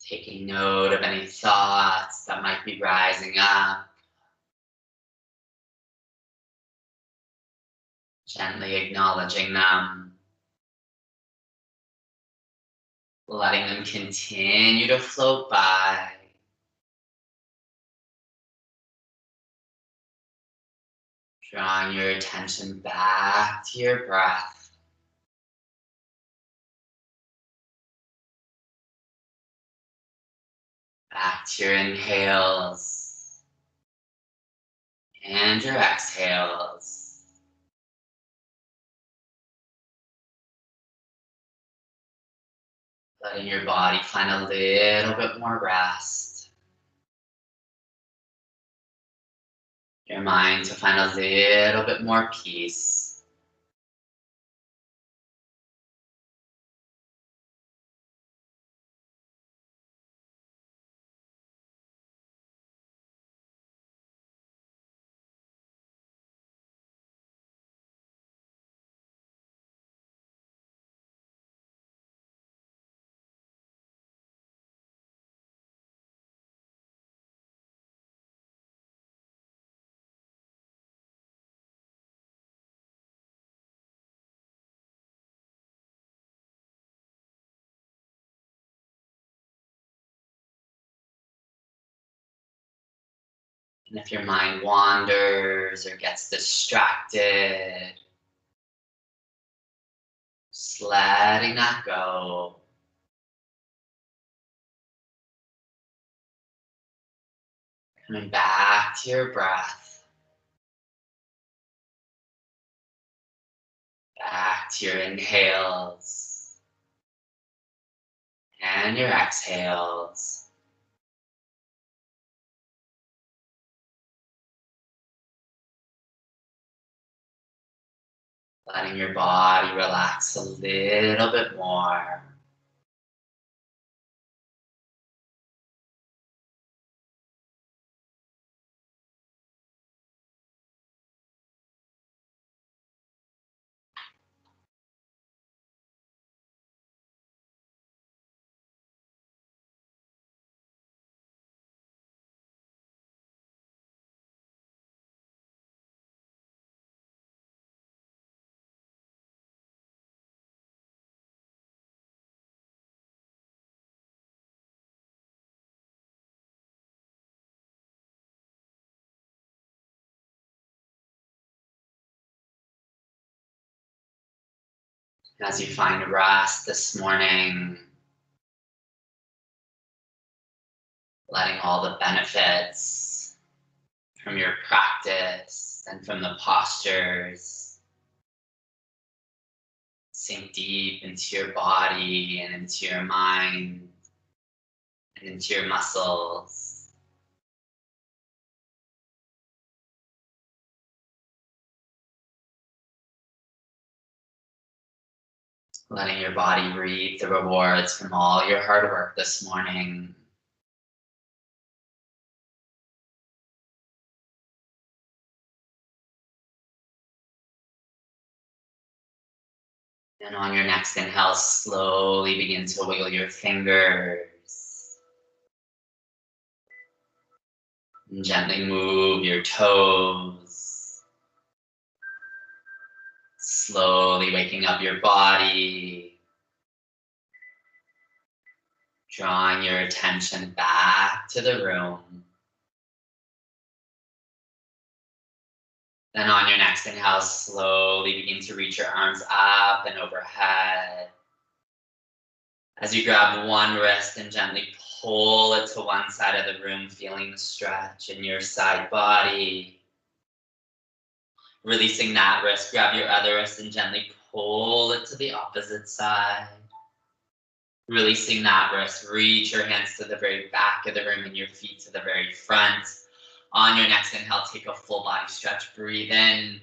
Taking note of any thoughts that might be rising up. Gently acknowledging them. Letting them continue to float by. Drawing your attention back to your breath. Back to your inhales and your exhales. Letting your body find a little bit more rest. Your mind to find a little bit more peace. And if your mind wanders or gets distracted, just letting that go. Coming back to your breath. Back to your inhales and your exhales. Letting your body relax a little bit more. As you find rest this morning, letting all the benefits from your practice and from the postures sink deep into your body and into your mind and into your muscles. Letting your body reap the rewards from all your hard work this morning. And on your next inhale, slowly begin to wiggle your fingers. And gently move your toes. Slowly waking up your body. Drawing your attention back to the room. Then on your next inhale, slowly begin to reach your arms up and overhead. As you grab one wrist and gently pull it to one side of the room, feeling the stretch in your side body. Releasing that wrist, grab your other wrist and gently pull it to the opposite side. Releasing that wrist, reach your hands to the very back of the room and your feet to the very front. On your next inhale, take a full body stretch. Breathe in.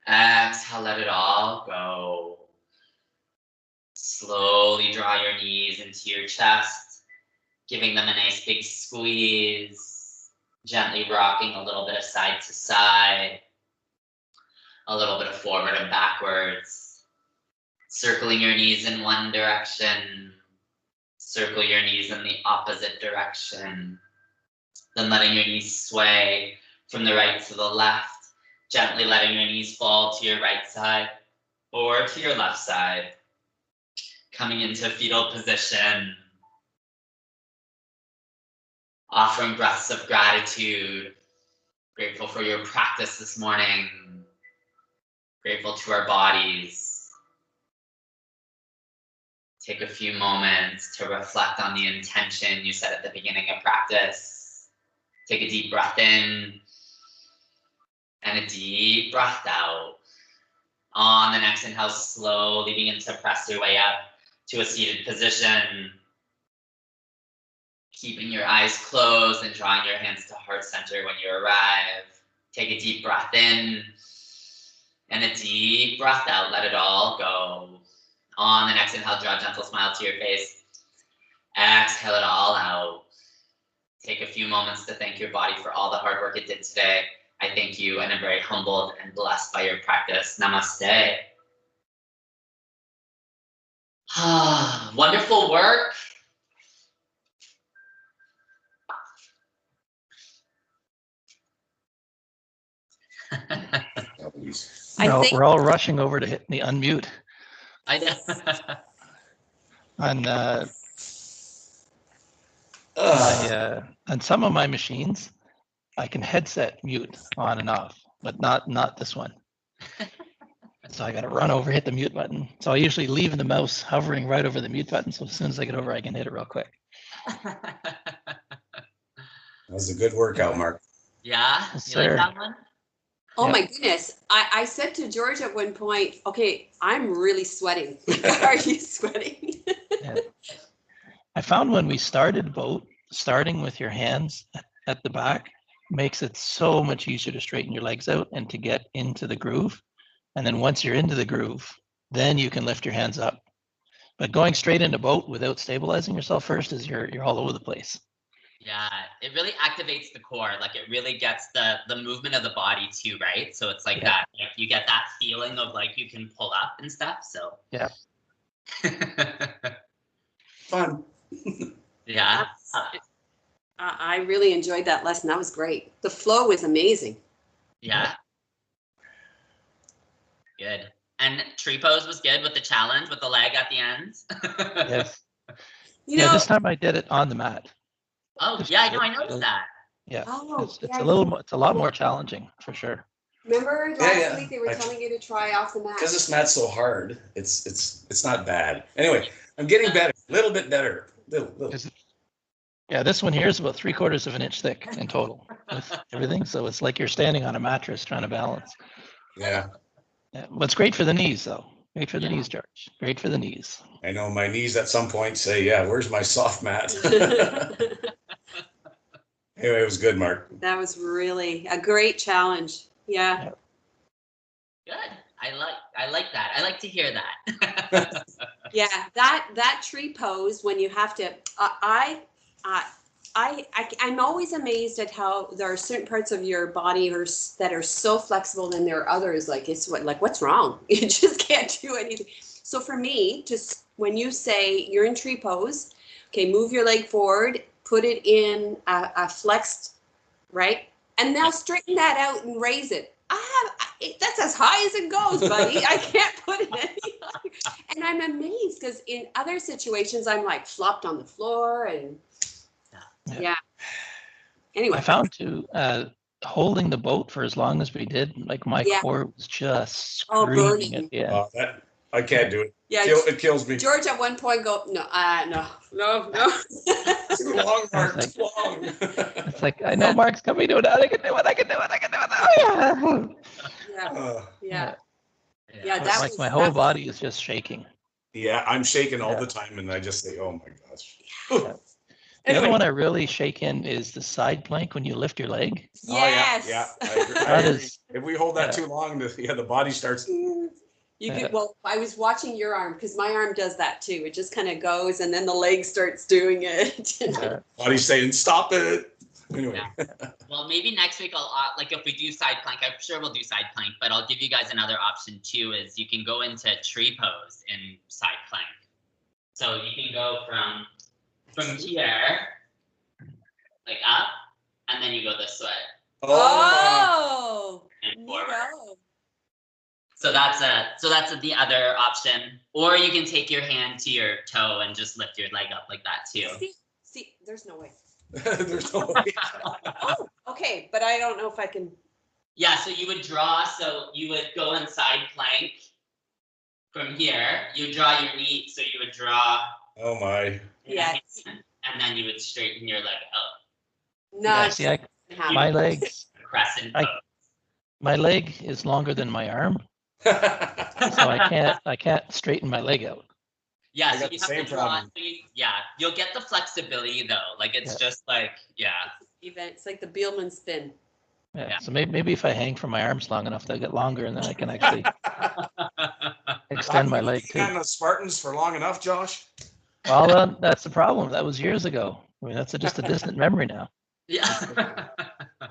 Exhale, let it all go. Slowly draw your knees into your chest, giving them a nice big squeeze. Gently rocking a little bit of side to side. A little bit of forward and backwards. Circling your knees in one direction. Circle your knees in the opposite direction. Then letting your knees sway from the right to the left, gently letting your knees fall to your right side or to your left side. Coming into fetal position. Offering breaths of gratitude. Grateful for your practice this morning. Grateful to our bodies. Take a few moments to reflect on the intention you set at the beginning of practice. Take a deep breath in and a deep breath out. On the next inhale, slowly begin to press your way up to a seated position. Keeping your eyes closed and drawing your hands to heart center when you arrive. Take a deep breath in and a deep breath out. Let it all go. On the next inhale, draw a gentle smile to your face. Exhale it all out. Take a few moments to thank your body for all the hard work it did today. I thank you and I'm very humbled and blessed by your practice. Namaste. Wonderful work. We're all rushing over to hit the unmute. I know. On some of my machines, I can headset mute on and off, but not this one. So I got to run over, hit the mute button. So I usually leave the mouse hovering right over the mute button. So as soon as I get over, I can hit it real quick. That was a good workout, Mark. Yeah, Yes, you like sir. that one? Oh Yep. my goodness. I said to George at one point, okay, I'm really sweating. Are you sweating? Yeah. I found when we started boat, starting with your hands at the back makes it so much easier to straighten your legs out and to get into the groove. And then once you're into the groove, then you can lift your hands up. But going straight into boat without stabilizing yourself first is you're all over the place. Yeah, it really activates the core. Like it really gets the movement of the body too, right? So it's like that, like you get that feeling of like you can pull up and stuff. So yeah. Fun. Yeah. I really enjoyed that lesson. That was great. The flow was amazing. Yeah. Good. And tree pose was good with the challenge with the leg at the end. Yes. You know, This time I did it on the mat. Oh yeah, I noticed that. Yeah. Oh, It's yeah, a lot more challenging for sure. remember last week they were I- telling you to try off the mat. Because this mat's so hard, it's not bad. Anyway, I'm getting better, a little bit better. Little. Yeah, this one here is about 3/4 of an inch thick in total with everything. So it's like you're standing on a mattress trying to balance. Yeah, Yeah. What's great for the knees though. Great for the Yeah. knees, George. Great for the knees. I know my knees at some point say, yeah, where's my soft mat? Anyway, it was good, Mark. That was really a great challenge. Yeah. Good. I like that. I like to hear that. Yeah, that tree pose when you have to, I'm always amazed at how there are certain parts of your body that are so flexible, and there are others like what's wrong? You just can't do anything. So for me, just when you say you're in tree pose, okay, move your leg forward, put it in a flexed, right, and now straighten that out and raise it. That's as high as it goes, buddy. I can't put it any higher. And I'm amazed because in other situations, I'm like flopped on the floor and yeah. Anyway. I found holding the boat for as long as we did, like my core was just screaming at the end. That I can't do it. Yeah, It kills me. George at one point no. Too long, Mark. Too long. It's like, I know Mark's coming to it. I can do it. Oh, yeah. Yeah. That like my whole body is just shaking. Yeah, I'm shaking all the time, and I just say, "Oh my gosh." Yeah. The other one I really shake in is the side plank when you lift your leg. Yes. Oh, yeah. I agree. If we hold that Yeah. too long, the body starts. You could. Well, I was watching your arm because my arm does that too. It just kind of goes, and then the leg starts doing it. Body's saying, "Stop it." Anyway. Yeah. Well, maybe next week I'll like if we do side plank, I'm sure we'll do side plank, but I'll give you guys another option too. Is you can go into tree pose in side plank. So you can go from from here, like up, and then you go this way Oh, and forward. neato. So that's the other option. Or you can take your hand to your toe and just lift your leg up like that too. See, there's no way. There's no way. Oh, okay, but I don't know if I can. Yeah, so you would draw, so you would go inside plank from here. You draw your knee, so you would draw. Oh my. Yeah. And then you would straighten your leg up. Yeah, No, see, my legs, Crescent I- pose. my leg is longer than my arm, so I can't straighten my leg out. Yeah, I so got you the have same to draw. problem. So you'll get the flexibility though. Like it's Yeah. just like, yeah. even it's like the Beelman spin. Yeah, Yeah. so maybe if I hang from my arms long enough, they'll get longer, and then I can actually extend my leg too. On the Spartans for long enough, Josh? Well, that's the problem. That was years ago. I mean, that's just a distant memory now. Yeah.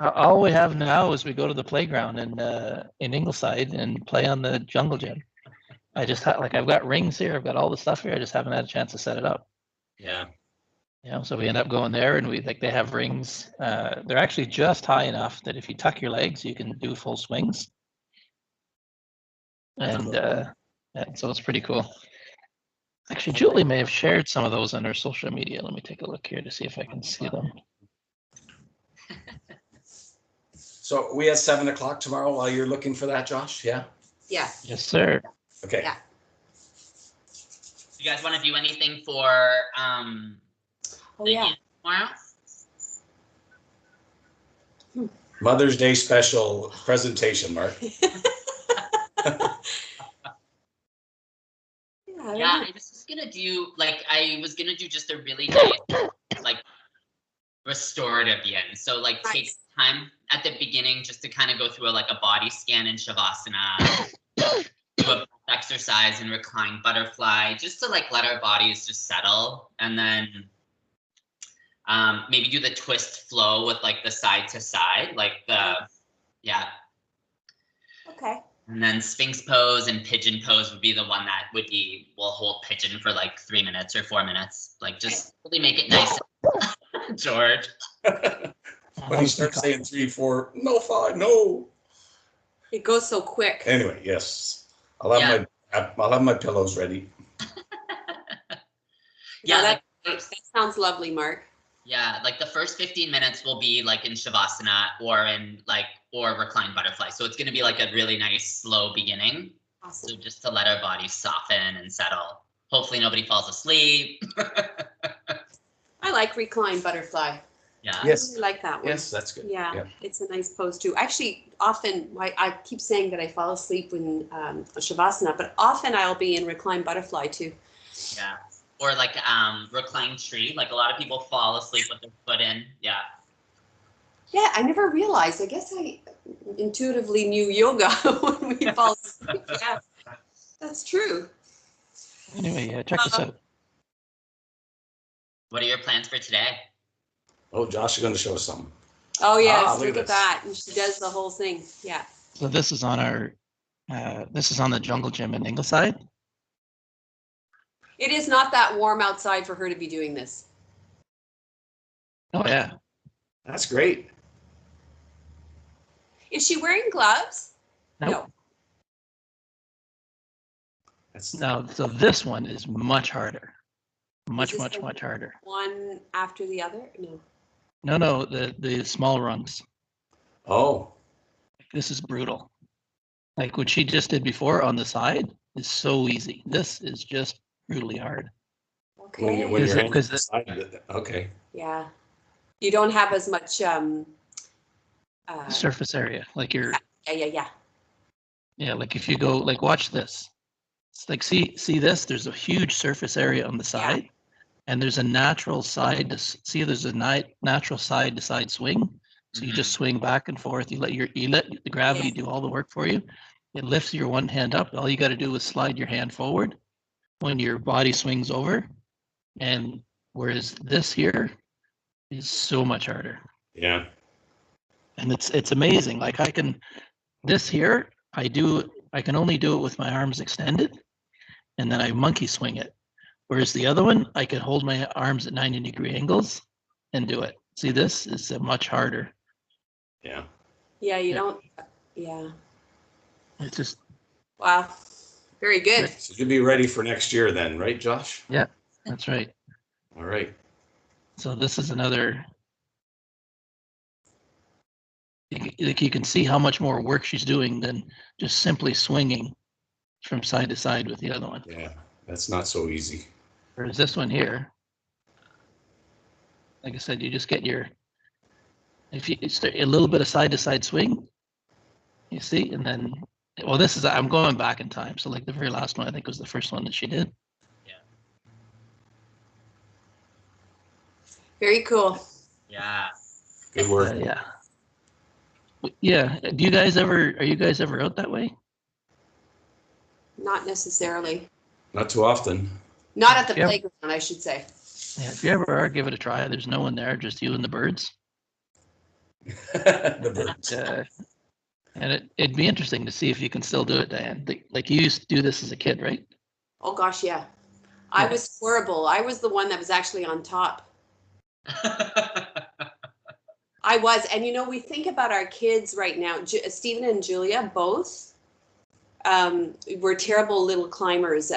All we have now is we go to the playground in Ingleside and play on the jungle gym. I just like I've got rings here, I've got all the stuff here. I just haven't had a chance to set it up. Yeah. You know, so we end up going there, and they have rings. They're actually just high enough that if you tuck your legs, you can do full swings. And so it's pretty cool. Actually, Julie may have shared some of those on her social media. Let me take a look here to see if I can see them. So we have 7 o'clock tomorrow while you're looking for that, Josh? Yeah? Yeah. Yes, sir. Okay. Yeah. You guys want to do anything for Oh the yeah. game tomorrow? Mother's Day special presentation, Mark. Yeah, I was just gonna do just a really nice like restorative yin. So like take Nice. time at the beginning just to kind of go through a body scan in Shavasana, do a exercise and recline butterfly, just to like let our bodies just settle, and then maybe do the twist flow with like the side to side, like the Okay. And then Sphinx pose and pigeon pose would be the one that we'll hold pigeon for like 3 minutes or 4 minutes. Like just really make it nice. George. When you start saying 3, 4, no 5, no. It goes so quick. Anyway, yes. I'll have my pillows ready. Yeah, that sounds lovely, Mark. Yeah, like the first 15 minutes will be like in Shavasana or reclined butterfly. So it's going to be like a really nice slow beginning. Awesome. So just to let our bodies soften and settle. Hopefully nobody falls asleep. I like recline butterfly. Yeah. Yes. I really like that one. Yes, that's good. Yeah, it's a nice pose too. Actually, often I keep saying that I fall asleep when Shavasana, but often I'll be in recline butterfly too. Yeah. Or like reclined tree. Like a lot of people fall asleep with their foot in. Yeah. Yeah, I never realized. I guess I intuitively knew yoga when we fall asleep. Yeah, that's true. Anyway, check this out. What are your plans for today? Oh, Josh is going to show us something. Oh yes, look look at at this. that. And she does the whole thing. Yeah. So this is on the jungle gym in Ingleside. It is not that warm outside for her to be doing this. Oh yeah. That's great. Is she wearing gloves? Nope. That's No, so this one is much harder. Much Is this the harder. One after the other? No. No, the small rungs. Oh, This is brutal. Like what she just did before on the side is so easy. This is just brutally hard. Okay. when Is you're it- because the- inside it. Okay. Yeah. You don't have as much Surface area. Like you're yeah. like if you go like watch this. It's like see this? There's a huge surface area on the side, and there's a natural side natural side to side swing. So you just swing back and forth. You let the gravity do all the work for you. It lifts your one hand up. All you got to do is slide your hand forward when your body swings over. And whereas this here is so much harder. Yeah. And it's amazing. Like this here, I can only do it with my arms extended, and then I monkey swing it. Whereas the other one, I could hold my arms at 90-degree angles and do it. See, this is much harder. Yeah. Yeah, you Yeah. don't, yeah. It's just, Wow. Very good. So you'll be ready for next year then, right, Josh? that's right. All right. So this is another, like you can see how much more work she's doing than just simply swinging from side to side with the other one. Yeah, that's not so easy. Whereas this one here, like I said, you just get your, if you start a little bit of side to side swing, you see, and then, well, this is, I'm going back in time. So like the very last one, I think was the first one that she did. Very cool. Yeah. Good work. Yeah. Yeah. Are you guys ever out that way? Not necessarily. Not too often. Not at the Yep. playground, I should say. Yeah. If you ever are, give it a try. There's no one there, just you and the birds. The birds. And it'd be interesting to see if you can still do it, Diane. Like you used to do this as a kid, right? Oh, gosh, yeah. I Yeah. was horrible. I was the one that was actually on top. I was. And, you know, we think about our kids right now. Stephen and Julia both were terrible little climbers.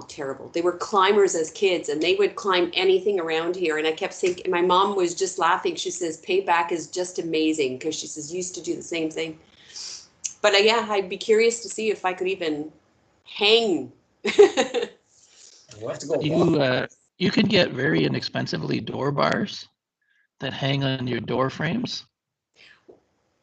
Terrible. They were climbers as kids, and they would climb anything around here. And I kept thinking, my mom was just laughing. She says, payback is just amazing, because she says, used to do the same thing. But yeah, I'd be curious to see if I could even hang. We'll have to go walk. You can get very inexpensively door bars that hang on your door frames.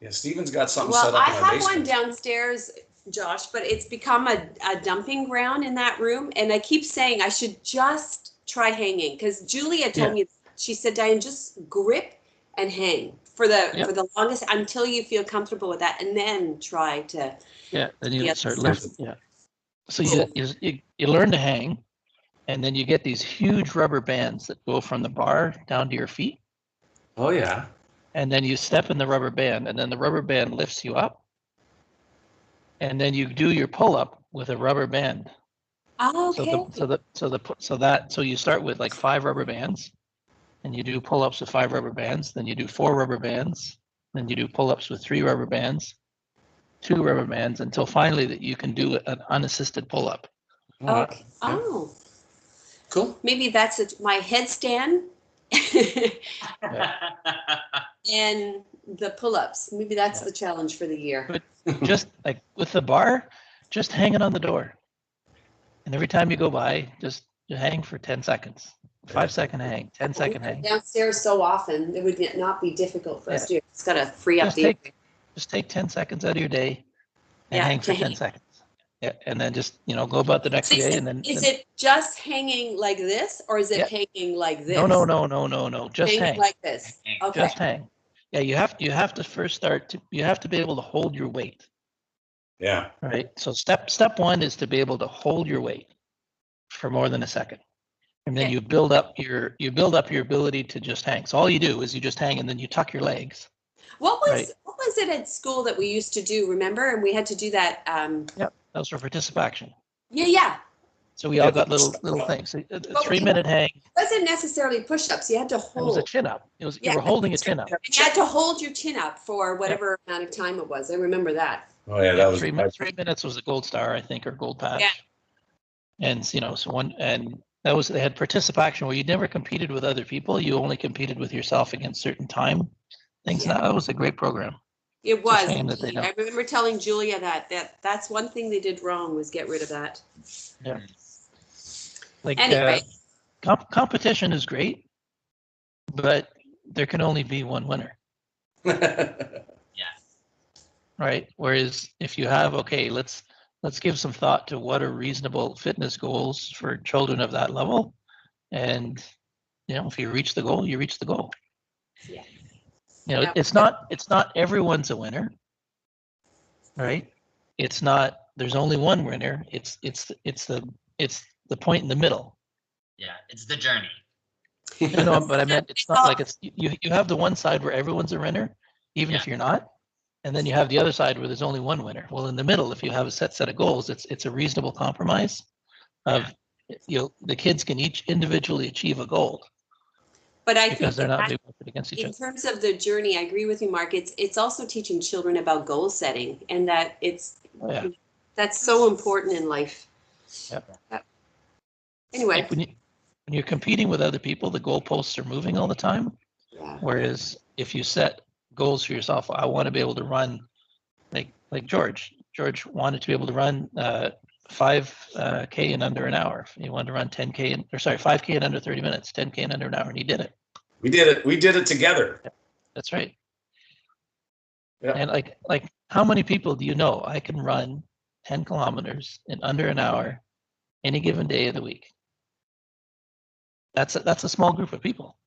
Yeah, Steven's got something Well, set up I in our have one basement. downstairs, Josh, but it's become a dumping ground in that room. And I keep saying I should just try hanging, because Julia told me, she said, Diane, just grip and hang for the longest, until you feel comfortable with that, and then try to. Yeah, then you Yeah, start that's- lifting. Yeah. So you learn to hang, and then you get these huge rubber bands that go from the bar down to your feet. Oh, yeah. And then you step in the rubber band, and then the rubber band lifts you up. And then you do your pull up with a rubber band. Oh, okay. So you start with like 5 rubber bands, and you do pull ups with 5 rubber bands. Then you do 4 rubber bands. Then you do pull ups with 3 rubber bands, 2 rubber bands, until finally that you can do an unassisted pull up. Okay. Yeah. Oh, Cool. maybe that's my headstand and the pull-ups. Maybe that's the challenge for the year. Just like with the bar, just hang it on the door. And every time you go by, just hang for 10 seconds. 5-second hang, 10-second hang. Downstairs so often, it would not be difficult for us to. It's got to free up Just take 10 seconds out of your day and Yeah, hang for to 10 hang. seconds. Yeah, and then just, go about the next day, and then Is it just hanging like this, or is it hanging like this? no. Just Hanging hang. like this. Okay. Just hang. Yeah, you have to first start to, you have to be able to hold your weight. Yeah. Right. So step 1 is to be able to hold your weight for more than a second. And then Okay. you build up your ability to just hang. So all you do is you just hang, and then you tuck your legs. What was Right. what was it at school that we used to do? Remember, and we had to do that. That was for participation. Yeah. So we all got little things. A 3-minute hang. It wasn't necessarily push-ups. You had to It was a hold. chin up. You Yeah. were holding a chin up. You had to hold your chin up for whatever amount of time it was. I remember that. Oh, yeah, that was. 3 minutes was a gold star, I think, or gold patch. Yeah. And that was, they had participation where you never competed with other people. You only competed with yourself against certain time things. Yeah. That was a great program. It was. shame that they don't. I remember telling Julia that's one thing they did wrong, was get rid of that. Like Anyway. Competition is great, but there can only be one winner, right? Whereas if you have, okay, let's give some thought to what are reasonable fitness goals for children of that level, and if you reach the goal, you reach the goal. Yeah. It's not everyone's a winner, right? It's not. There's only one winner. It's the point in the middle. Yeah, it's the journey. But I meant it's not like it's you have the one side where everyone's a winner, even if you're not, and then you have the other side where there's only one winner. Well, in the middle, if you have a set of goals, it's a reasonable compromise of the kids can each individually achieve a goal But I think because they're not that being put against each in other. terms of the journey, I agree with you, Mark. It's also teaching children about goal setting and that Yeah. that's so important in life. Yep. Anyway, Like when you're competing with other people, the goalposts are moving all the time. yeah. Whereas if you set goals for yourself, I want to be able to run like George. George wanted to be able to run 5K in under an hour. He wanted to run 5K in under 30 minutes, 10K in under an hour, and he did it. We did it. We did it together. That's right. Yeah. And like how many people do you know I can run 10 kilometers in under an hour any given day of the week? That's a small group of people.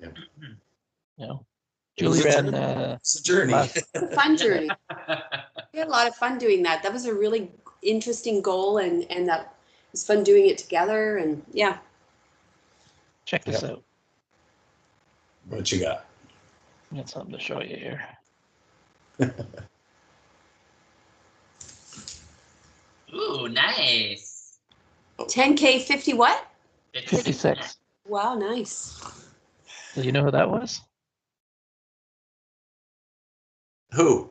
Yeah. You know, Julie ran It's a journey. last, A fun journey. We had a lot of fun doing that. That was a really interesting goal and that it was fun doing it together and yeah. check this out. What you got? I got something to show you here. Ooh, nice. 10K 50 what? 56. Wow, nice. Do you know who that was? Who?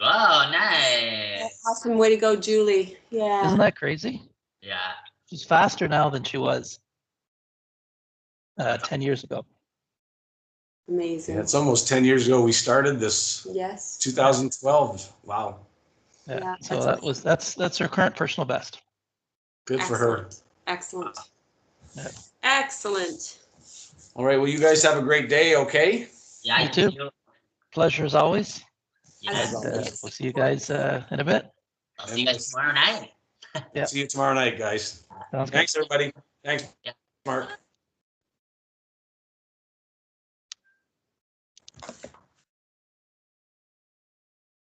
Oh, nice. Awesome way to go, Julie. Yeah. Isn't that crazy? Yeah. She's faster now than she was 10 years ago. Amazing. Yeah, it's almost 10 years ago we started this. Yes. 2012. Wow. Yeah, So that's that's her current personal best. Good for her. Excellent. Yeah. Excellent. All right. Well, you guys have a great day. Okay. Yeah, You too. Pleasure as always. Yes. As And always. we'll see you guys in a bit. I'll see you guys tomorrow night. Yeah. See you tomorrow night, guys. Sounds good. Thanks, everybody. Thanks, Yeah. Mark.